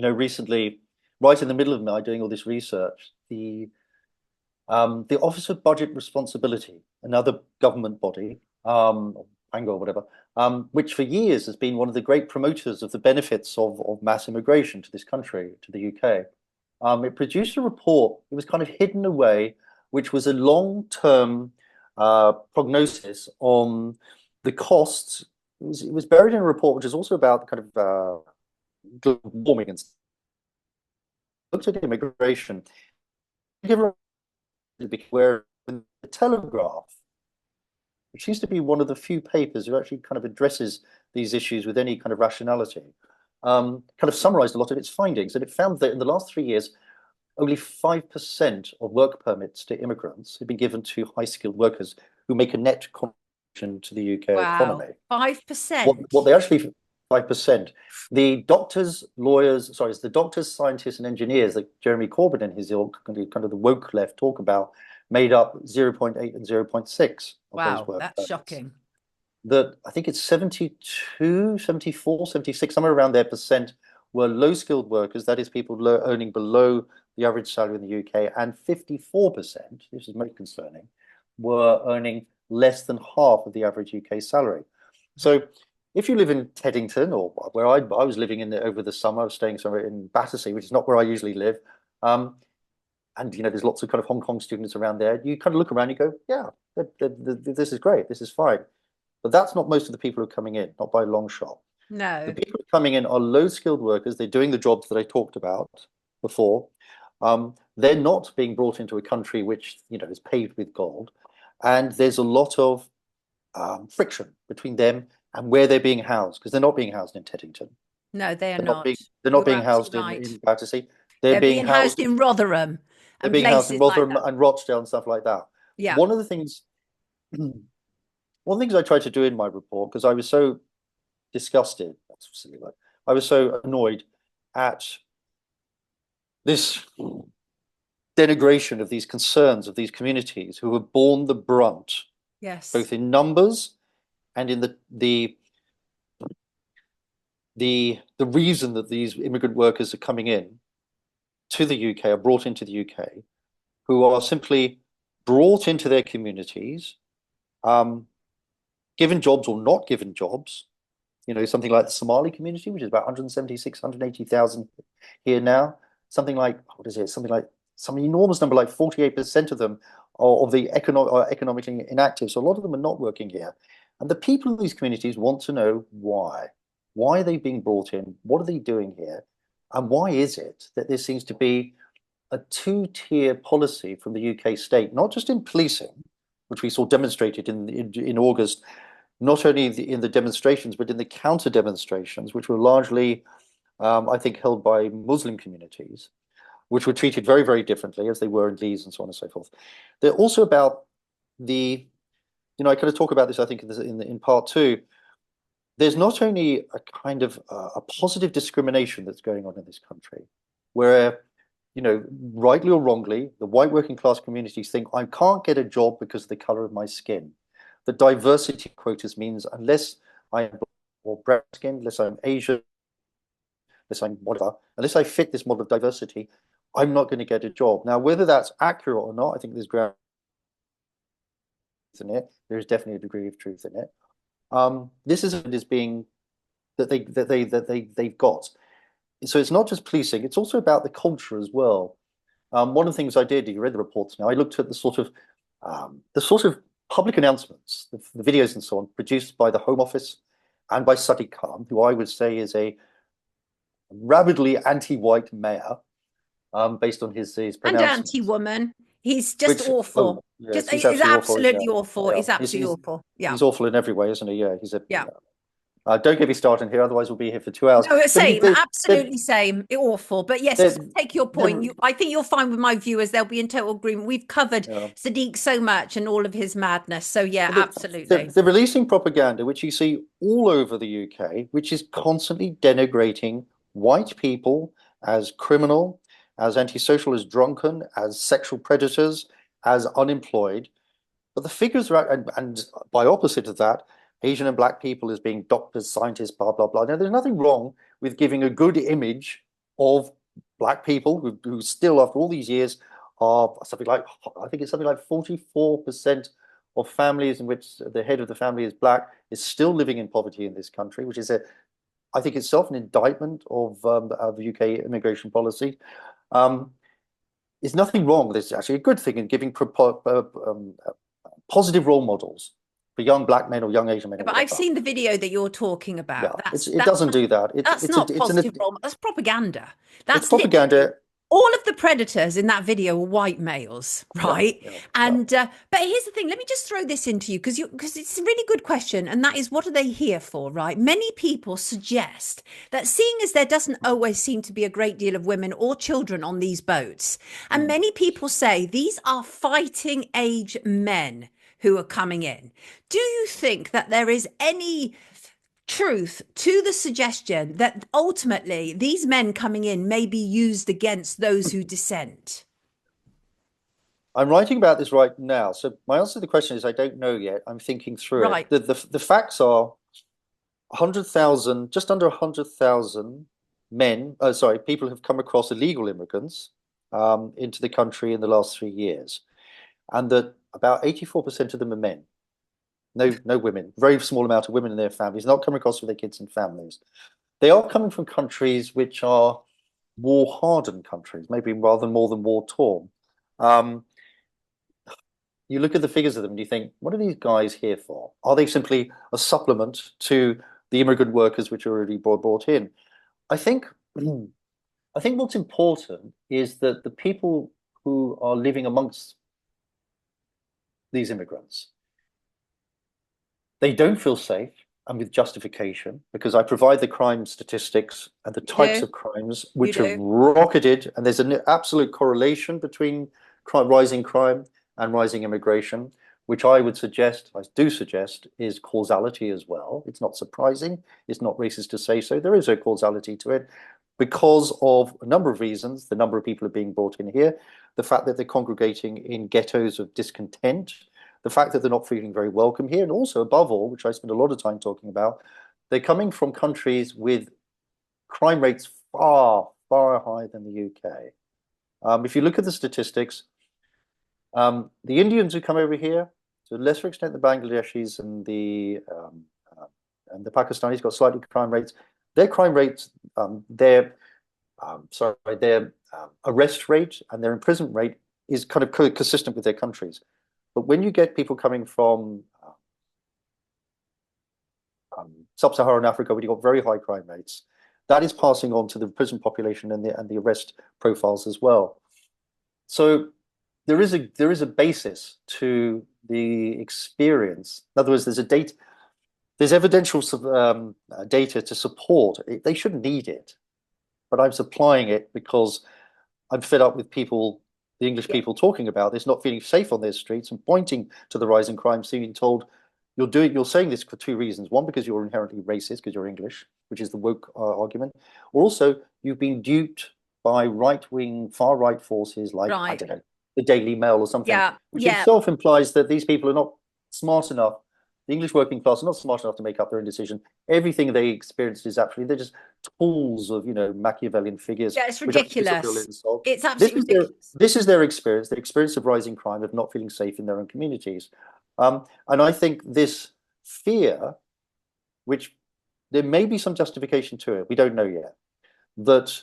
Recently, right in the middle of my doing all this research, the Office of Budget Responsibility, another government body, Pango or whatever, which for years has been one of the great promoters of the benefits of mass immigration to this country, to the UK. It produced a report. It was kind of hidden away, which was a long-term prognosis on the costs. It was buried in a report, which is also about kind of global warming and looked at immigration. Where the Telegraph, which used to be one of the few papers who actually kind of addresses these issues with any kind of rationality, kind of summarized a lot of its findings. And it found that in the last 3 years, only 5% of work permits to immigrants have been given to high-skilled workers who make a net contribution to the UK Wow, economy. What 5%. they actually 5%. The doctors, lawyers, sorry, it's the doctors, scientists, and engineers that Jeremy Corbyn and his ilk, kind of the woke left, talk about, made up 0.8 and 0.6 of those Wow, work that's permits. shocking. That I think it's 72, 74, 76, somewhere around there percent were low-skilled workers, that is people earning below the average salary in the UK, and 54%, this is most concerning, were earning less than half of the average UK salary. So if you live in Teddington, or where I was living in over the summer, I was staying somewhere in Battersea, which is not where I usually live, and there's lots of kind of Hong Kong students around there. You kind of look around, and you go, yeah, this is great, this is fine. But that's not most of the people who are coming in, not by a long shot. The No, people coming in are low-skilled workers. They're doing the jobs that I talked about before. They're not being brought into a country which is paved with gold, and there's a lot of friction between them and where they're being housed, because they're not being housed in Teddington. no, they are They're not not. being they're not You're being housed absolutely in right. Battersea. They're They're being being housed housed in Rotherham they're and being housed in places like Rotherham that. and Rochdale and stuff like that. Yeah. One of the things one of the things I tried to do in my report, because I was so disgusted, that's silly word, I was so annoyed at this denigration of these concerns of these communities who have borne the brunt, Yes. both in numbers and in the reason that these immigrant workers are coming in to the UK, are brought into the UK, who are simply brought into their communities, um, given jobs or not given jobs. Something like the Somali community, which is about 176, 180,000 here now. Something like, what is it? Something like some enormous number, like 48% of them of the economically inactive. So a lot of them are not working here. And the people in these communities want to know why. Why are they being brought in? What are they doing here? And why is it that there seems to be a two-tier policy from the UK state, not just in policing, which we saw demonstrated in August, not only in the demonstrations, but in the counter demonstrations, which were largely, I think, held by Muslim communities, which were treated very, very differently as they were in Leeds and so on and so forth. They're also about I kind of talk about this, I think, in part two. There's not only a kind of a positive discrimination that's going on in this country, where, rightly or wrongly, the white working class communities think I can't get a job because of the color of my skin. The diversity quotas means unless I'm black or brown skin, unless I'm Asian, unless I'm whatever, unless I fit this model of diversity, I'm not going to get a job. Now, whether that's accurate or not, I think there's ground in it. There is definitely a degree of truth in it. This is being they've got. So it's not just policing; it's also about the culture as well. One of the things I did, you read the reports now, I looked at the sort of public announcements, the videos and so on, produced by the Home Office and by Sadiq Khan, who I would say is a rabidly anti-white mayor, based on his And pronouncements. anti-woman. He's just Which, oh awful. yes, Just he's he's absolutely awful. Yeah, absolutely awful. yeah, He's absolutely awful. Yeah. he's awful in every way, isn't he? Yeah, he's a. Yeah. Don't get me started here, otherwise we'll be here for 2 hours. No, But same, absolutely same. Awful. But yes, they to take your point, they I think you'll find with my viewers, they'll be in total agreement. We've covered yeah. Sadiq so much and all of his madness. So yeah, Well, absolutely. they're releasing propaganda, which you see all over the UK, which is constantly denigrating white people as criminal, as antisocial, as drunken, as sexual predators, as unemployed. But the figures are out, and by opposite of that, Asian and black people as being doctors, scientists, blah, blah, blah. Now, there's nothing wrong with giving a good image of black people who still, after all these years, are something like, I think it's something like 44% of families in which the head of the family is black is still living in poverty in this country, which is I think itself an indictment of UK immigration policy. There's nothing wrong. There's actually a good thing in giving positive role models for young black men or young Asian men or But I've whatever. seen the video that you're talking Yeah, about. it doesn't do that. That's not positive role. That's propaganda. It's That's literally propaganda. all of the predators in that video were white males, Yeah, right? yeah, yeah. And but here's the thing. Let me just throw this into you because it's a really good question, and that is, what are they here for, right? Many people suggest that seeing as there doesn't always seem to be a great deal of women or children on these boats, and Mm. many people say these are fighting age men who are coming in. Do you think that there is any truth to the suggestion that ultimately these men coming in may be used against those who dissent? I'm writing about this right now. So my answer to the question is I don't know yet. I'm thinking through it. Right. The facts are 100,000, just under 100,000 men, sorry, people have come across illegal immigrants into the country in the last 3 years, and that about 84% of them are men. No women. Very small amount of women in their families, not coming across with their kids and families. They are coming from countries which are war-hardened countries, maybe rather more than war-torn. Um, you look at the figures of them and you think, what are these guys here for? Are they simply a supplement to the immigrant workers which are already brought in? I think I think what's important is that the people who are living amongst these immigrants, they don't feel safe, and with justification, because I provide the crime statistics and the You types do. of crimes You which have do. rocketed, and there's an absolute correlation between rising crime and rising immigration, which I would suggest, I do suggest, is causality as well. It's not surprising. It's not racist to say so. There is a causality to it because of a number of reasons. The number of people are being brought in here, the fact that they're congregating in ghettos of discontent, the fact that they're not feeling very welcome here, and also, above all, which I spend a lot of time talking about, they're coming from countries with crime rates far, far higher than the UK. If you look at the statistics, the Indians who come over here, to a lesser extent, the Bangladeshis and the Pakistanis got slightly crime rates. Their crime rates, their arrest rate and their imprisonment rate is kind of consistent with their countries. But when you get people coming from sub-Saharan Africa, where you've got very high crime rates, that is passing on to the prison population and the arrest profiles as well. So there is a basis to the experience. In other words, there's evidential data to support it. They shouldn't need it, but I'm supplying it because I'm fed up with people, the English Yeah. people, talking about this, not feeling safe on their streets and pointing to the rising crime, being told you're saying this for two reasons. One, because you're inherently racist because you're English, which is the woke argument, or also you've been duped by right-wing, far-right forces like, I Right. don't know, the Daily Mail or something, Yeah. which Yeah. itself implies that these people are not smart enough. The English working class are not smart enough to make up their own decision. Everything they experience is actually, they're just tools of, Machiavellian figures, Yeah. It's which I think is a real ridiculous. insult. It's absolutely ridiculous. This is their experience, the experience of rising crime, of not feeling safe in their own communities. And I think this fear, which there may be some justification to it, we don't know yet, that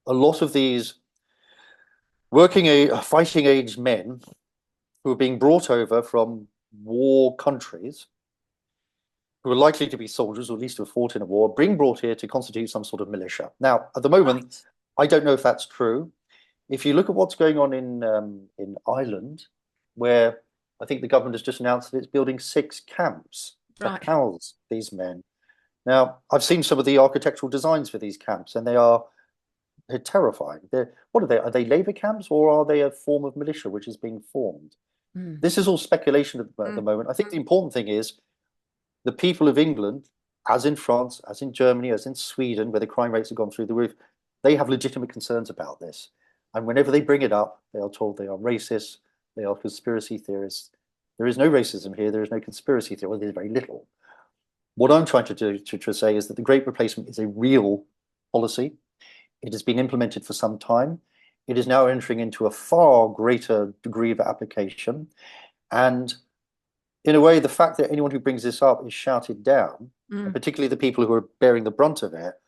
a lot of these fighting age men who are being brought over from war countries, who are likely to be soldiers or at least have fought in a war, being brought here to constitute some sort of militia. Now, at the moment, Right. I don't know if that's true. If you look at what's going on in Ireland, where I think the government has just announced that it's building 6 camps to Right. house these men. Now, I've seen some of the architectural designs for these camps, and they're terrifying. What are they? Are they labor camps, or are they a form of militia which is being formed? Mm. This is all speculation at the Mm. moment. I think the important thing is the people of England, as in France, as in Germany, as in Sweden, where the crime rates have gone through the roof, they have legitimate concerns about this. And whenever they bring it up, they are told they are racist, they are conspiracy theorists. There is no racism here, there is no conspiracy theory, well, there's very little. What I'm trying to do to say is that the Great Replacement is a real policy. It has been implemented for some time. It is now entering into a far greater degree of application. And in a way, the fact that anyone who brings this up is shouted down, and Mm. particularly the people who are bearing the brunt of it,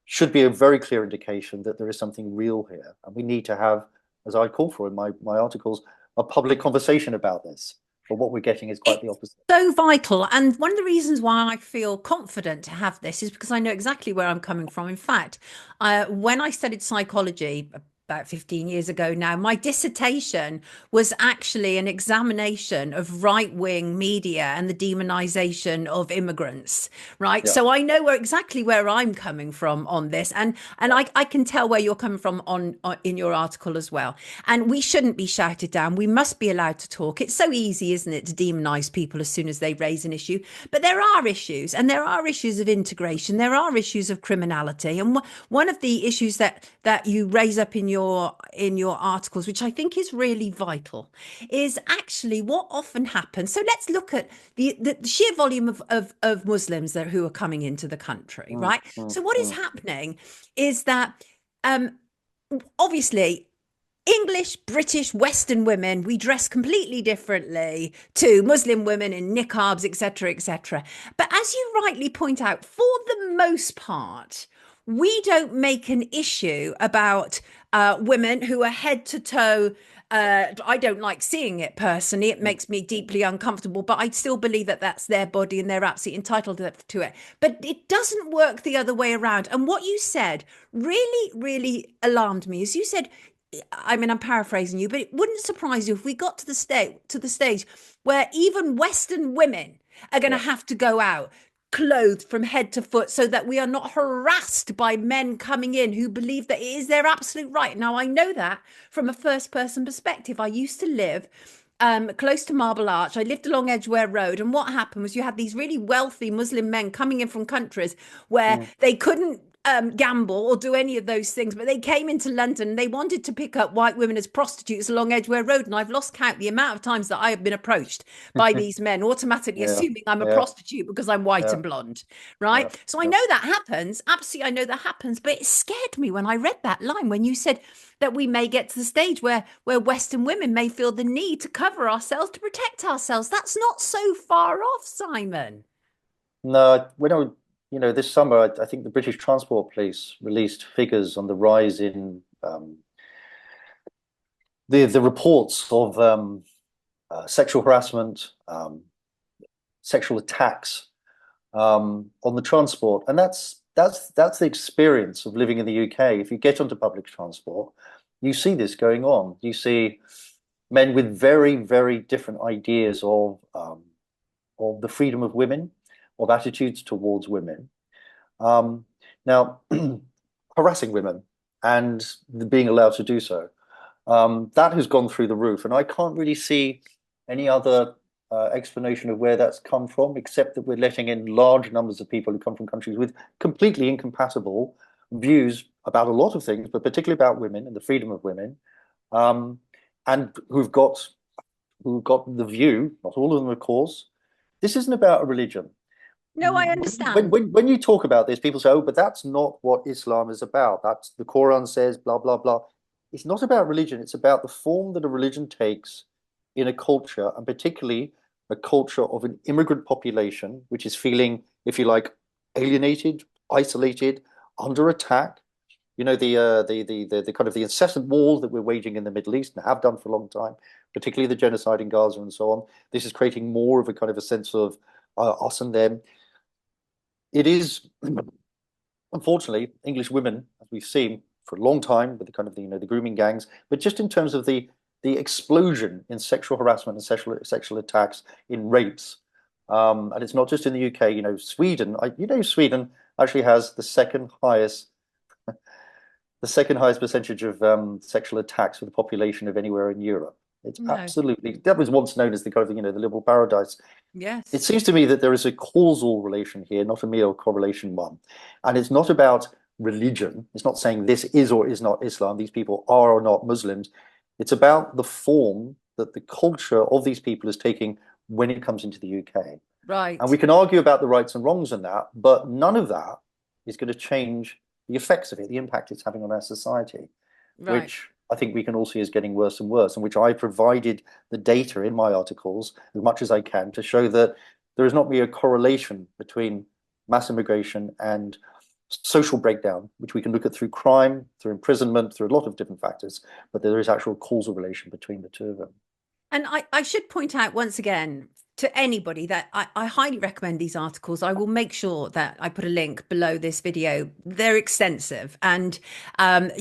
should be a very clear indication that there is something real here. And we need to have, as I call for in my articles, a public conversation about this. But what we're getting is quite the It's opposite. so vital. And one of the reasons why I feel confident to have this is because I know exactly where I'm coming from. In fact, when I studied psychology about 15 years ago now, my dissertation was actually an examination of right-wing media and the demonization of immigrants, right? Yeah, So I know exactly where I'm coming from on this. And yeah. I can tell where you're coming from on in your article as well. And we shouldn't be shouted down. We must be allowed to talk. It's so easy, isn't it, to demonize people as soon as they raise an issue. But there are issues, and there are issues of integration. There are issues of criminality. And one of the issues that you raise up in your articles, which I think is really vital, is actually what often happens. So let's look at the sheer volume of Muslims who are coming into the country, Mm, right? mm, So what is mm. happening is that um, obviously English, British, Western women, we dress completely differently to Muslim women in niqabs, etc., etc. But as you rightly point out, for the most part, we don't make an issue about women who are head to toe. I don't like seeing it personally. It makes me deeply uncomfortable, but I still believe that that's their body and they're absolutely entitled to it. But it doesn't work the other way around. And what you said really, really alarmed me. As you said, I mean, I'm paraphrasing you, but it wouldn't surprise you if we got to the stage where even Western women are going to Yeah. have to go out clothed from head to foot so that we are not harassed by men coming in who believe that it is their absolute right. Now, I know that from a first person perspective. I used to live close to Marble Arch. I lived along Edgware Road, and what happened was you had these really wealthy Muslim men coming in from countries where Mm. they couldn't gamble or do any of those things, but they came into London and they wanted to pick up white women as prostitutes along Edgware Road. And I've lost count the amount of times that I have been approached by these men, automatically Yeah, assuming I'm a yeah, prostitute because I'm white yeah, and blonde, yeah, right? So I yeah. know that happens. Absolutely, I know that happens. But it scared me when I read that line when you said that we may get to the stage where Western women may feel the need to cover ourselves to protect ourselves. That's not so far off, Simon. No, this summer, I think the British Transport Police released figures on the rise in the reports of sexual harassment, sexual attacks on the transport, and that's the experience of living in the UK. If you get onto public transport, you see this going on. You see men with very, very different ideas of the freedom of women, of attitudes towards women. Um, now, harassing women and being allowed to do so, that has gone through the roof, and I can't really see any other explanation of where that's come from, except that we're letting in large numbers of people who come from countries with completely incompatible views about a lot of things, but particularly about women and the freedom of women, um, and who've got the view, not all of them, of course. This isn't about a religion. No, I understand. When you talk about this, people say, "Oh, but that's not what Islam is about. That's the Quran says, blah blah blah." It's not about religion. It's about the form that a religion takes in a culture, and particularly a culture of an immigrant population, which is feeling, if you like, alienated, isolated, under attack. The kind of the incessant war that we're waging in the Middle East and have done for a long time, particularly the genocide in Gaza and so on. This is creating more of a kind of a sense of us and them. It is, unfortunately, English women, as we've seen for a long time, with the kind of the grooming gangs, but just in terms of the explosion in sexual harassment and sexual attacks, in rapes, and it's not just in the UK. Sweden. Sweden actually has the second highest percentage of sexual attacks for the population of anywhere in Europe. It's No. absolutely, that was once known as the kind of the liberal paradise. It Yes. seems to me that there is a causal relation here, not a mere correlation one. And it's not about religion. It's not saying this is or is not Islam. These people are or not Muslims. It's about the form that the culture of these people is taking when it comes into the UK. And we Right. can argue about the rights and wrongs in that, but none of that is going to change the effects of it, the impact it's having on our society, Right. which I think we can all see is getting worse and worse, and which I provided the data in my articles as much as I can to show that there is not really a correlation between mass immigration and social breakdown, which we can look at through crime, through imprisonment, through a lot of different factors, but there is actual causal relation between the two of them. And I should point out once again to anybody that I highly recommend these articles. I will make sure that I put a link below this video. They're extensive, and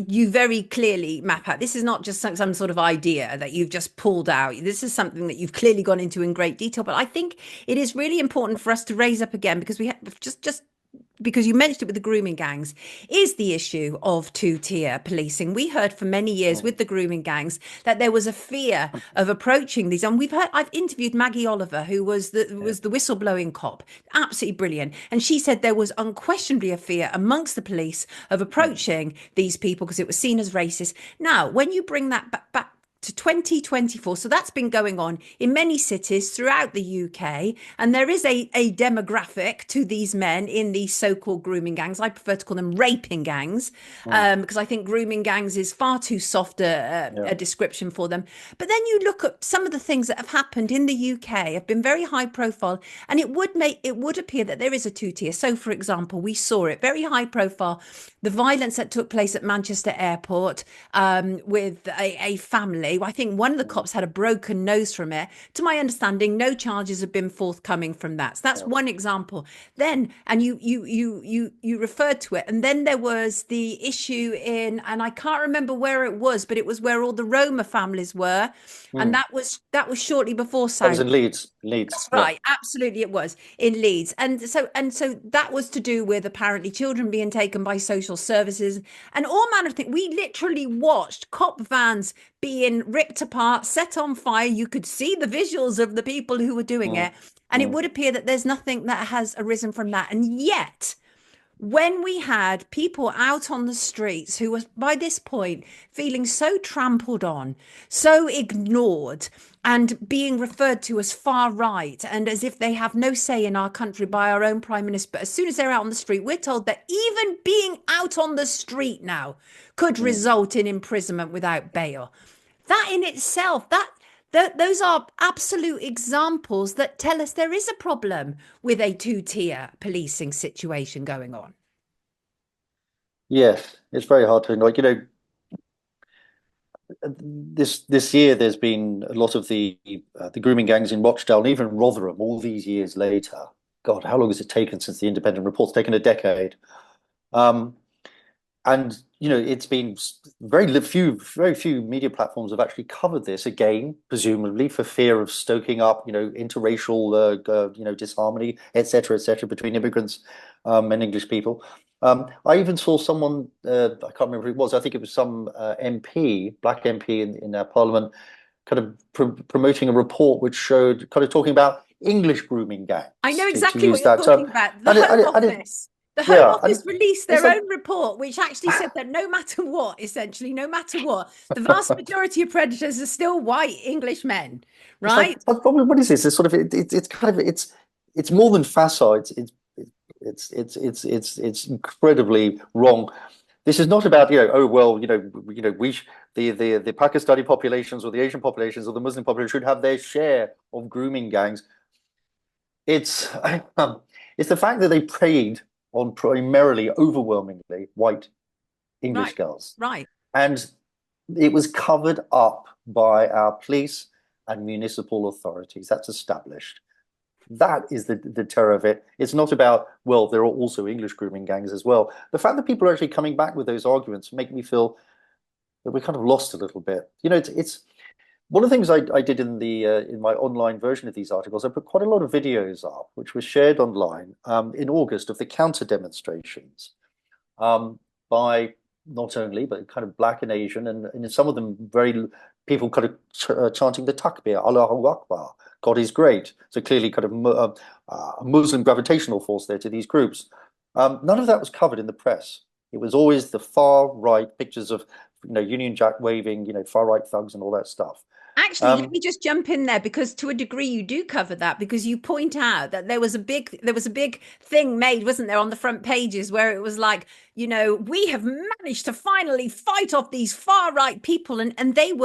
you very clearly map out. This is not just some sort of idea that you've just pulled out. This is something that you've clearly gone into in great detail. But I think it is really important for us to raise up again, because we have just because you mentioned it with the grooming gangs, is the issue of two-tier policing. We heard for many years with the grooming gangs that there was a fear of approaching these. And I've interviewed Maggie Oliver, who was the whistleblowing cop, absolutely brilliant. And she said there was unquestionably a fear amongst the police of approaching these people because it was seen as racist. Now, when you bring that back to 2024. So that's been going on in many cities throughout the UK. And there is a demographic to these men in these so-called grooming gangs. I prefer to call them raping gangs, because I think grooming gangs is far too soft a description for them. But then you look at some of the things that have happened in the UK, have been very high profile, and it would appear that there is a two-tier. So, for example, we saw it very high profile, the violence that took place at Manchester Airport, with a family. I think one of the cops had a broken nose from it. To my understanding, no charges have been forthcoming from that. So that's one example. Then, and you referred to it, and then there was the issue in, and I can't remember where it was, but it was where all the Roma families were, and that was shortly before That was South. in Leeds. That's right, absolutely, it was in Leeds, and so that was to do with apparently children being taken by social services and all manner of things. We literally watched cop vans being ripped apart, set on fire. You could see the visuals of the people who were doing it, and it would appear that there's nothing that has arisen from that. And yet, when we had people out on the streets who were by this point feeling so trampled on, so ignored, and being referred to as far right, and as if they have no say in our country by our own prime minister, but as soon as they're out on the street, we're told that even being out on the street now could result in imprisonment without bail. That in itself, those are absolute examples that tell us there is a problem with a two-tier policing situation going on. Yes, it's very hard to ignore. This year there's been a lot of the grooming gangs in Rochdale and even Rotherham. All these years later, God, how long has it taken since the independent report's taken a decade? And it's been very few media platforms have actually covered this again, presumably for fear of stoking up, interracial, disharmony, etc., between immigrants and English people. I even saw someone, I can't remember who it was. I think it was some MP, black MP in our parliament, kind of promoting a report which showed, kind of talking about English grooming gangs. I know exactly what you're talking about. The Home Office. The Home Office released their own report, which actually said that no matter what, essentially, no matter what, the vast majority of predators are still white English men, right? What is this? It's sort of it's more than facile. It's incredibly wrong. This is not about the Pakistani populations or the Asian populations or the Muslim population should have their share of grooming gangs. It's the fact that they preyed on primarily, overwhelmingly white English girls. Right. And it was covered up by our police and municipal authorities. That's established. That is the terror of it. It's not about, well, there are also English grooming gangs as well. The fact that people are actually coming back with those arguments make me feel that we're kind of lost a little bit. It's one of the things I did in my online version of these articles. I put quite a lot of videos up, which were shared online in August, of the counter demonstrations by not only, but kind of black and Asian, and in some of them people kind of chanting the takbir, Allahu Akbar, God is great. So clearly kind of a Muslim gravitational force there to these groups. None of that was covered in the press. It was always the far right pictures of Union Jack waving, far right thugs and all that stuff. Actually, let me just jump in there, because to a degree you do cover that, because you point out that there was a big thing made, wasn't there, on the front pages where it was like, we have managed to finally fight off these far right people. And it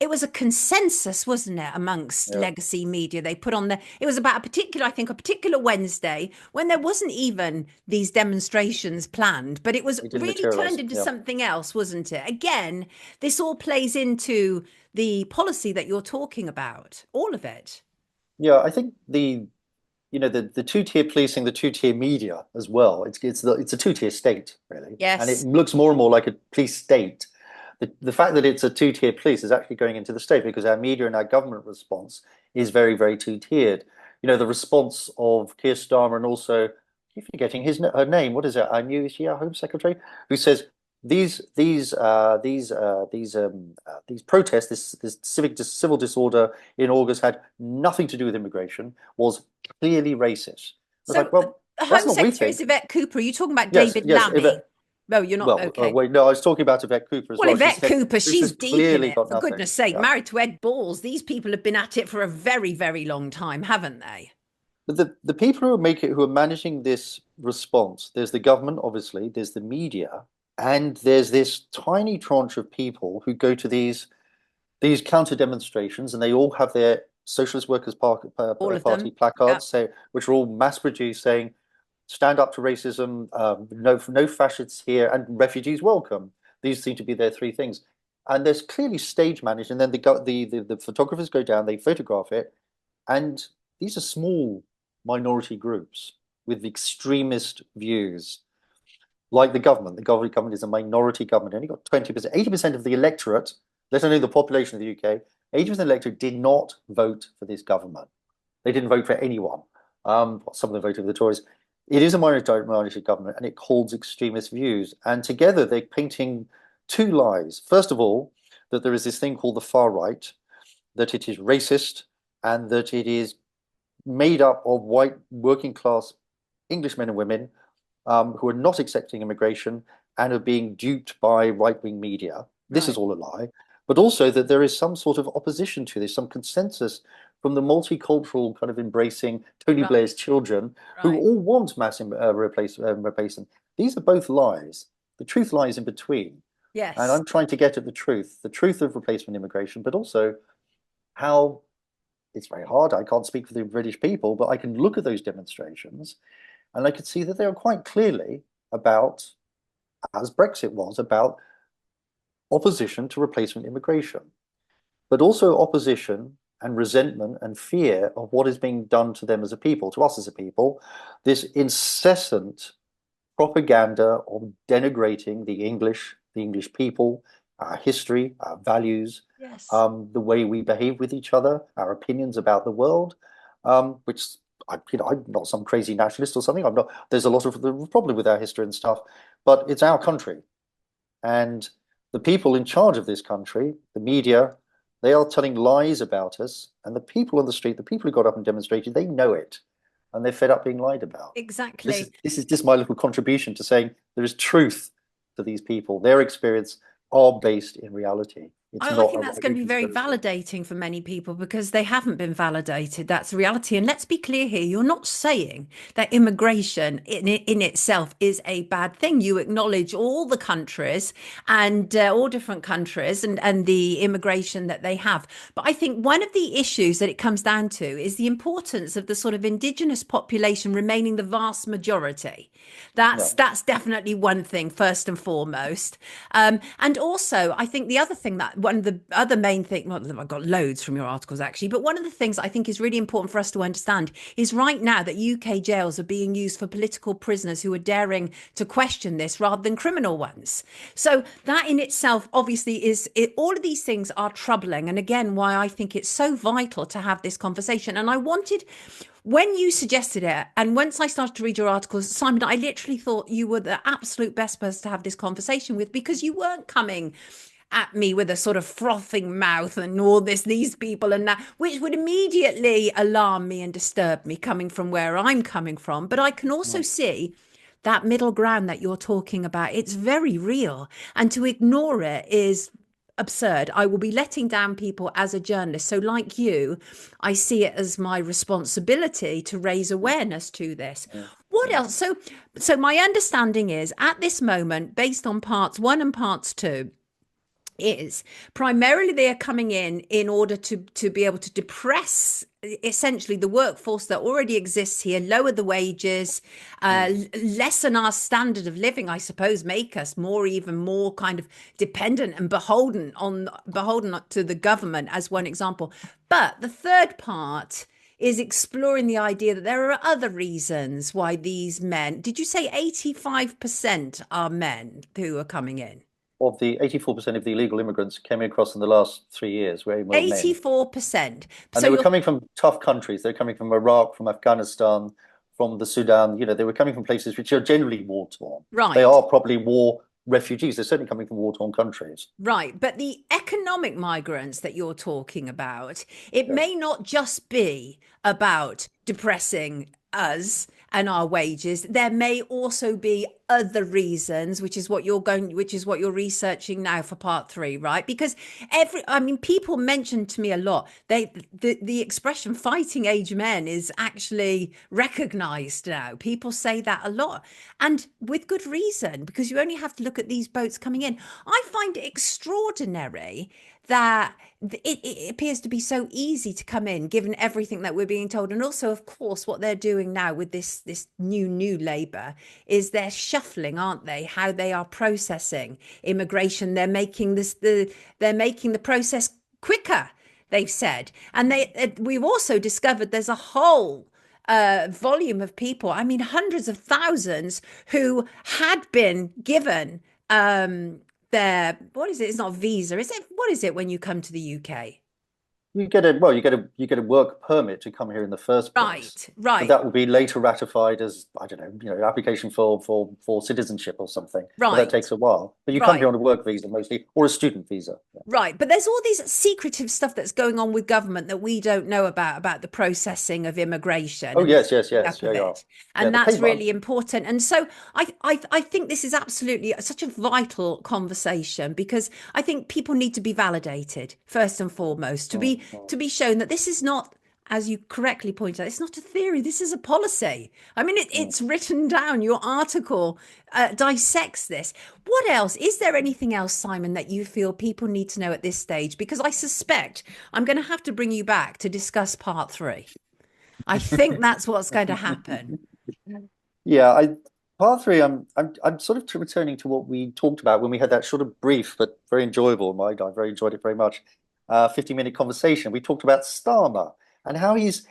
was a consensus, wasn't it, amongst Yeah, legacy media? They put on it was about a particular Wednesday when there wasn't even these demonstrations planned, but it was it didn't really turned materialize. into Yeah. something else, wasn't it? Again, this all plays into the policy that you're talking about, all of it. Yeah, I think the two-tier policing, the two-tier media as well. It's a two-tier state really, and it Yes. looks more and more like a police state. The fact that it's a two-tier police is actually going into the state because our media and our government response is very, very two-tiered. The response of Keir Starmer and also keep forgetting her name. What is it? Our new, is she our Home Secretary, who says these protests, this civil disorder in August had nothing to do with immigration, was clearly racist. It's So like, well, the that's Home not what we Secretary is think. Yvette Cooper. Are you talking about Yes, David yes. Lammy? No, you're not. Well, Okay. wait, no, I was talking about Yvette Cooper as Well, well. She Yvette said Cooper, this she's has deep in clearly it, got for nothing. goodness sake. Yeah. Married to Ed Balls. These people have been at it for a very, very long time, haven't they? But the people who are managing this response, there's the government, obviously, there's the media, and there's this tiny tranche of people who go to these counter demonstrations, and they all have their Socialist Workers All of Party them. Yeah. placards, which are all mass produced, saying "Stand up to racism," no fascists here, and refugees welcome. These seem to be their three things, and there's clearly stage managed. And then the photographers go down, they photograph it, and these are small minority groups with extremist views, like the government. The government is a minority government. Only got 20%, 80% of the electorate, let alone the population of the UK, 80% of the electorate did not vote for this government. They didn't vote for anyone. Some of them voted for the Tories. It is a minority government and it holds extremist views. And together they're painting two lies. First of all, that there is this thing called the far right, that it is racist and that it is made up of white working class English men and women who are not accepting immigration and are being duped by right-wing media. This is Right. all a lie. But also that there is some sort of opposition to this, some consensus from the multicultural kind of embracing Tony Right. Blair's children who Right. all want mass replacement. These are both lies. The truth lies in between. And Yes. I'm trying to get at the truth of replacement immigration, but also how it's very hard. I can't speak for the British people, but I can look at those demonstrations and I could see that they are quite clearly about, as Brexit was, about opposition to replacement immigration, but also opposition and resentment and fear of what is being done to them as a people, to us as a people, this incessant propaganda of denigrating the English people, our history, our values, Yes. the way we behave with each other, our opinions about the world, which I'm not some crazy nationalist or something. I'm not. There's a lot of the problem with our history and stuff, but it's our country, and the people in charge of this country, the media, they are telling lies about us, and the people on the street, the people who got up and demonstrated, they know it, and they're fed up being lied about. This is Exactly. this is just my little contribution to saying there is truth to these people. Their experience are based in reality. It's I not think a that's going right-wing to be very conspiracy. validating for many people because they haven't been validated. That's the reality. And let's be clear here, you're not saying that immigration in itself is a bad thing. You acknowledge all the countries and all different countries and the immigration that they have. But I think one of the issues that it comes down to is the importance of the sort of indigenous population remaining the vast majority. Yeah, That's definitely one thing, first and foremost. And also, I think the other thing that one of the other main thing, well, I've got loads from your articles actually, but one of the things I think is really important for us to understand is right now that UK jails are being used for political prisoners who are daring to question this rather than criminal ones. So that in itself, obviously, all of these things are troubling. And again, why I think it's so vital to have this conversation. And I wanted when you suggested it, and once I started to read your articles, Simon, I literally thought you were the absolute best person to have this conversation with because you weren't coming at me with a sort of frothing mouth and all these people and that, which would immediately alarm me and disturb me coming from where I'm coming from. But I can also yeah, see that middle ground that you're talking about. It's very real. And to ignore it is absurd. I will be letting down people as a journalist. So, like you, I see it as my responsibility to raise yeah, awareness to this. yeah. What what else? So my understanding is at this moment, based on parts one and parts two, is primarily they are coming in order to be able to depress essentially the workforce that already exists here, lower the wages, lessen our standard of living, I suppose, make us even more kind of dependent and beholden to the government, as one example. But the third part is exploring the idea that there are other reasons why these men, did you say 85% are men who are coming in? Of the 84% of the illegal immigrants came across in the last 3 years were men. 84%. And So they were you're coming from tough countries. They're coming from Iraq, from Afghanistan, from the Sudan. They were coming from places which are generally war torn. They right. are probably war refugees. They're certainly coming from war torn countries. Right. But the economic migrants that you're talking about, it Yeah. may not just be about depressing us and our wages. There may also be other reasons, which is what you're researching now for part three, right? Because people mention to me a lot, the expression fighting age men is actually recognized now. People say that a lot, and with good reason, because you only have to look at these boats coming in. I find it extraordinary that it appears to be so easy to come in, given everything that we're being told. And also, of course, what they're doing now with this new Labour is they're shuffling, aren't they? How they are processing immigration. They're making the process quicker, they've said. And we've also discovered there's a whole volume of people, I mean, hundreds of thousands who had been given their, what is it? It's not visa. What is it when you come to the UK? You get a work permit to come here in the first place, Right, but right, that will be later ratified as, I don't know, application for citizenship or something. But that right, takes a while. But you come right. here on a work visa mostly, or a student visa. Yeah. Right, but there's all these secretive stuff that's going on with government that we don't know about the processing of immigration Oh and the yes, yes, speeding yes. up of Yeah, yeah. it, Yeah, and the that's paper. really important. And so I think this is absolutely such a vital conversation, because I think people need to be validated first and foremost, to Mm, be mm, to be shown that this is not, as you correctly point out, it's not a theory. This is a policy. I mean, mm. it's written down. Your article dissects this. What else? Is there anything else, Simon, that you feel people need to know at this stage? Because I suspect I'm going to have to bring you back to discuss part three. I think that's what's going to happen. Yeah, part three. I'm sort of returning to what we talked about when we had that sort of brief but very enjoyable. I very enjoyed it very much. 50-minute conversation. We talked about Starmer and how he's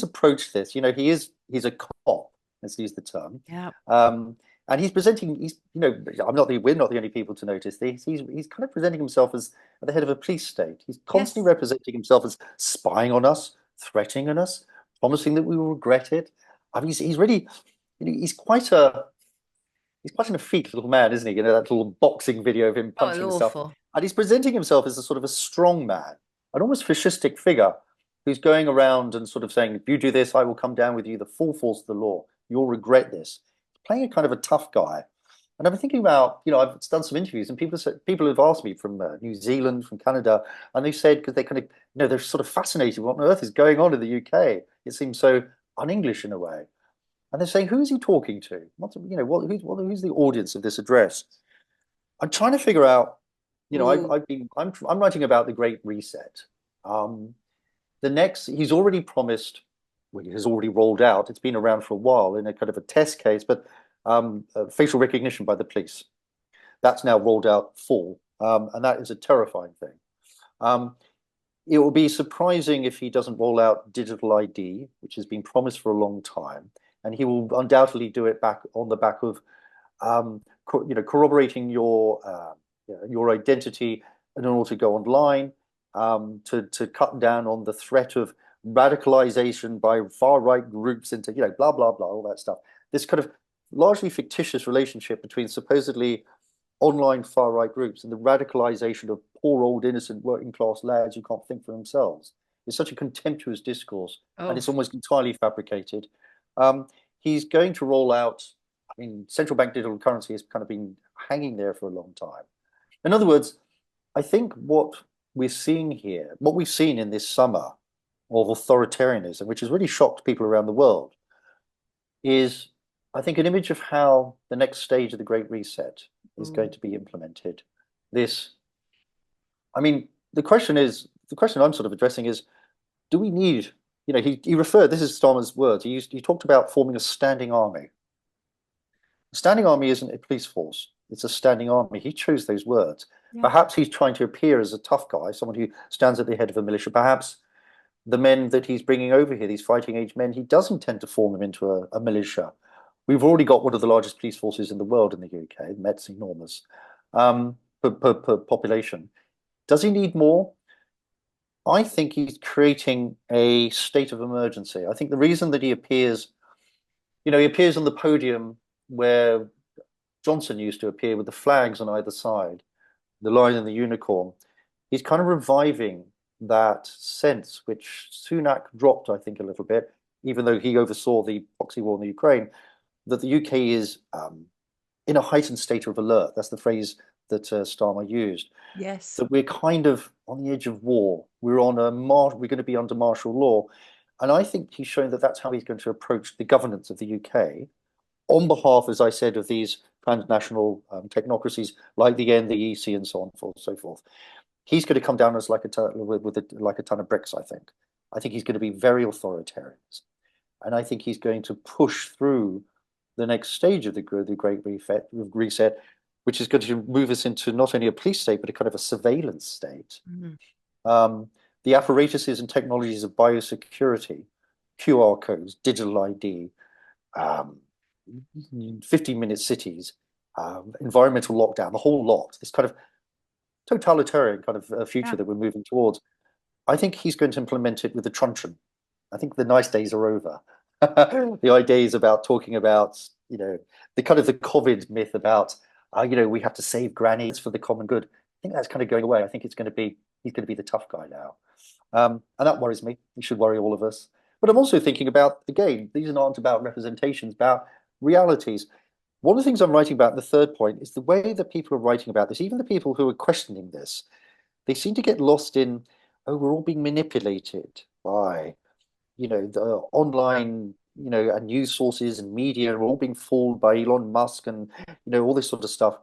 approached this. He's a cop. Let's use the term. Yeah. And he's presenting. We're not the only people to notice this. He's kind of presenting himself as the head of a police state. He's constantly Yes. representing himself as spying on us, threatening us, promising that we will regret it. I mean, he's really, he's quite an effete little man, isn't he? That little boxing video of him Oh, it's punching himself, awful. and he's presenting himself as a sort of a strong man, an almost fascistic figure who's going around and sort of saying, "If you do this, I will come down with you, the full force of the law. You'll regret this." Playing a kind of a tough guy. And I'm thinking about, I've done some interviews, and people have asked me from New Zealand, from Canada, and they've said, because they kind of, they're sort of fascinated. What on earth is going on in the UK? It seems so un-English in a way. And they're saying, who is he talking to? Who's the audience of this address? I'm trying to figure out. Ooh. I'm writing about the Great Reset. Um, he's already promised. Well, he has already rolled out. It's been around for a while in a kind of a test case, but facial recognition by the police. That's now rolled out full, and that is a terrifying thing. Um, it will be surprising if he doesn't roll out digital ID, which has been promised for a long time, and he will undoubtedly do it back on the back of corroborating your identity in order to go online, to cut down on the threat of radicalization by far right groups into blah blah blah, all that stuff. This kind of largely fictitious relationship between supposedly online far right groups and the radicalization of poor old innocent working class lads who can't think for themselves. It's such a contemptuous discourse, and Oh. it's almost entirely fabricated. Um, he's going to roll out. I mean, central bank digital currency has kind of been hanging there for a long time. In other words, I think what we're seeing here, what we've seen in this summer of authoritarianism, which has really shocked people around the world, is, I think, an image of how the next stage of the Great Reset is going Ooh. to be implemented. This, I mean, the question I'm sort of addressing is, do we need, he referred, this is Starmer's words, he talked about forming a standing army. A standing army isn't a police force, it's a standing army. He chose those words. Yeah. Perhaps he's trying to appear as a tough guy, someone who stands at the head of a militia. Perhaps the men that he's bringing over here, these fighting age men, he does intend to form them into a militia. We've already got one of the largest police forces in the world in the UK. The Met's enormous per population. Does he need more? I think he's creating a state of emergency. I think the reason that he appears, he appears on the podium where Johnson used to appear with the flags on either side, the lion and the unicorn. He's kind of reviving that sense, which Sunak dropped, I think, a little bit, even though he oversaw the proxy war in the Ukraine, that the UK is in a heightened state of alert. That's the phrase that Starmer used. Yes. That we're kind of on the edge of war. We're we're going to be under martial law, and I think he's showing that that's how he's going to approach the governance of the UK on behalf, as I said, of these transnational technocracies like the NDEC and so on and so forth. He's going to come down as like a ton, like a ton of bricks. I think. I think he's going to be very authoritarian, and I think he's going to push through the next stage of the Great Reset, which is going to move us into not only a police state, but a kind of a surveillance state. The apparatuses and technologies of biosecurity, QR codes, digital ID, 15-minute cities, environmental lockdown, the whole lot, this kind of totalitarian kind of future Yeah. that we're moving towards. I think he's going to implement it with a truncheon. I think the nice days are over. The ideas about talking about, the kind of the COVID myth about, we have to save grannies for the common good. I think that's kind of going away. I think he's going to be the tough guy now. And that worries me. It should worry all of us. But I'm also thinking about, again, these aren't about representations, about realities. One of the things I'm writing about in the third point is the way that people are writing about this, even the people who are questioning this, they seem to get lost in, oh, we're all being manipulated by, the online, and news sources and media are all being fooled by Elon Musk and, all this sort of stuff.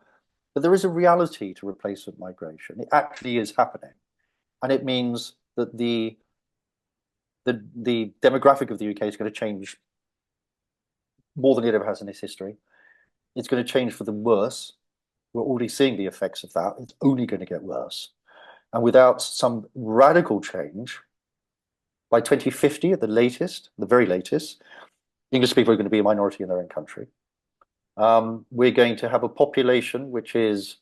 But there is a reality to replacement migration. It actually is happening. And it means that the demographic of the UK is going to change more than it ever has in its history. It's going to change for the worse. We're already seeing the effects of that. It's only going to get worse. And without some radical change, by 2050 at the latest, the very latest, English people are going to be a minority in their own country. We're going to have a population which is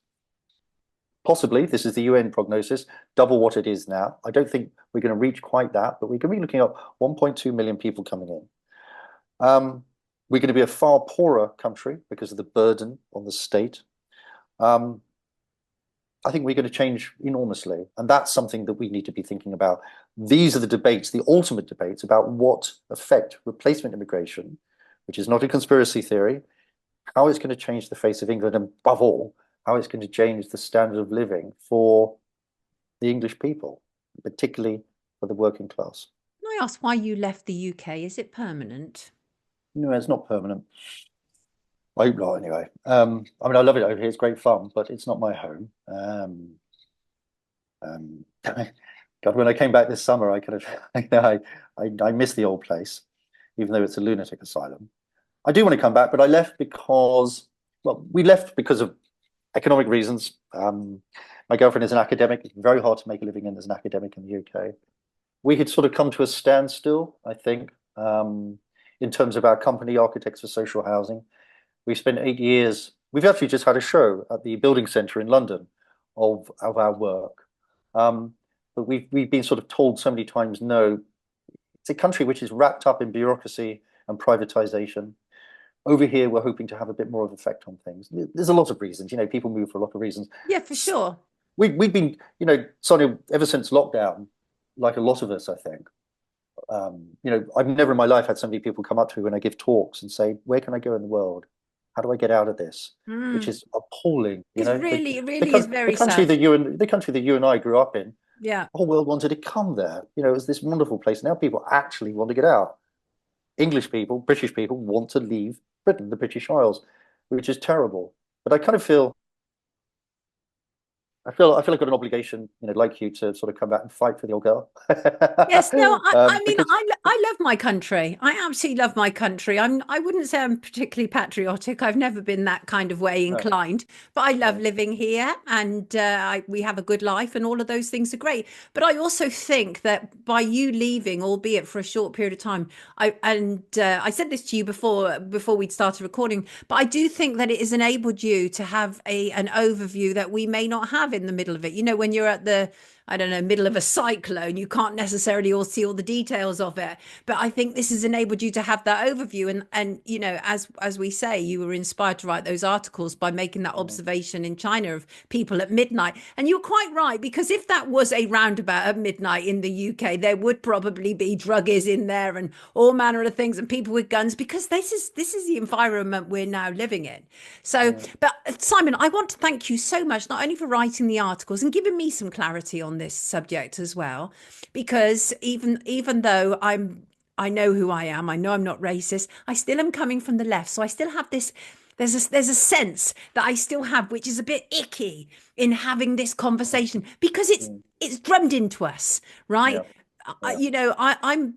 possibly, this is the UN prognosis, double what it is now. I don't think we're going to reach quite that, but we're going to be looking at 1.2 million people coming in. We're going to be a far poorer country because of the burden on the state. I think we're going to change enormously. And that's something that we need to be thinking about. These are the debates, the ultimate debates about what effect replacement immigration, which is not a conspiracy theory, how it's going to change the face of England, and above all, how it's going to change the standard of living for the English people, particularly for the working class. Can I ask why you left the UK? Is it permanent? No, it's not permanent. I hope not, anyway. I mean, I love it over here. It's great fun, but it's not my home. God, when I came back this summer, I kind of, I miss the old place, even though it's a lunatic asylum. I do want to come back, but I left because, well, we left because of economic reasons. My girlfriend is an academic. It's very hard to make a living as an academic in the UK. We had sort of come to a standstill, I think, in terms of our company, Architects for Social Housing. We spent 8 years. We've actually just had a show at the Building Centre in London of our work. But we've been sort of told so many times, no, it's a country which is wrapped up in bureaucracy and privatization. Over here, we're hoping to have a bit more of an effect on things. There's a lot of reasons, people move for a lot of reasons. Yeah, for sure. We've been, Sonia, ever since lockdown, like a lot of us, I think. I've never in my life had so many people come up to me when I give talks and say, where can I go in the world? How do I get out of this? Which is appalling. It's really, it really is very the country sad. the country that you and I grew up in, Yeah. the whole world wanted to come there. It was this wonderful place. Now people actually want to get out. English people, British people want to leave Britain, the British Isles, which is terrible. But I kind of feel I feel I've got an obligation, like you, to sort of come back and fight for the old girl. Yes, no, I mean, Because I love my country. I absolutely love my country. I wouldn't say I'm particularly patriotic. I've never been that kind of way no, inclined, but I love no, living here, and we have a good life, and all of those things are great. But I also think that by you leaving, albeit for a short period of time, I said this to you before we'd started recording, but I do think that it has enabled you to have an overview that we may not have in the middle of it. You know, when you're at the, I don't know, middle of a cyclone, you can't necessarily all see all the details of it. But I think this has enabled you to have that overview. And as we say, you were inspired to write those articles by making that mm, observation in China of people at midnight. And you're quite right, because if that was a roundabout at midnight in the UK, there would probably be druggies in there and all manner of things and people with guns, because this is the environment we're now living in. So, mm, but Simon, I want to thank you so much, not only for writing the articles and giving me some clarity on this subject as well, because even though I know who I am, I know I'm not racist, I still am coming from the left, so I still have this. There's a sense that I still have, which is a bit icky in having this mm, conversation, because mm, it's drummed into us, right? yeah, yeah, I'm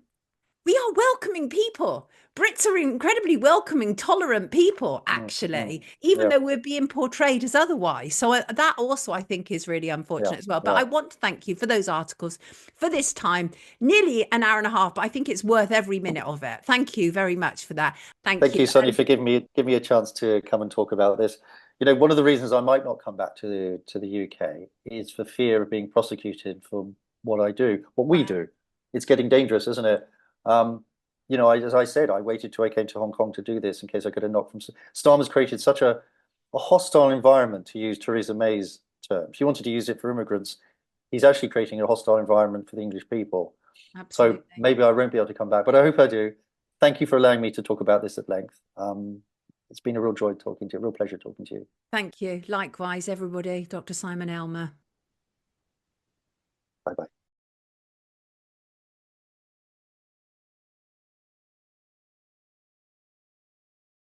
we are welcoming people. Brits are incredibly welcoming, tolerant people, mm, actually, even yeah, though we're being portrayed as otherwise. So that also, I think, is really yeah, unfortunate as well. But yeah. I want to thank you for those articles, for this time, nearly an hour and a half, but I think it's worth every minute of it. Thank you very much for that. Thank Thank you. you, Sonia, And for giving me a chance to come and talk about this. One of the reasons I might not come back to the UK is for fear of being prosecuted for what I do, what we wow, do. It's getting dangerous, isn't it? As I said, I waited till I came to Hong Kong to do this in case I got a knock from Starmer's created such a hostile environment, to use Theresa May's term. She wanted to use it for immigrants. He's actually creating a hostile environment for the English people. So absolutely. maybe I won't be able to come back, but I hope I do. Thank you for allowing me to talk about this at length. It's been a real joy talking to you, a real pleasure talking to you. Thank you. Likewise, everybody. Dr. Simon Elmer. Bye bye.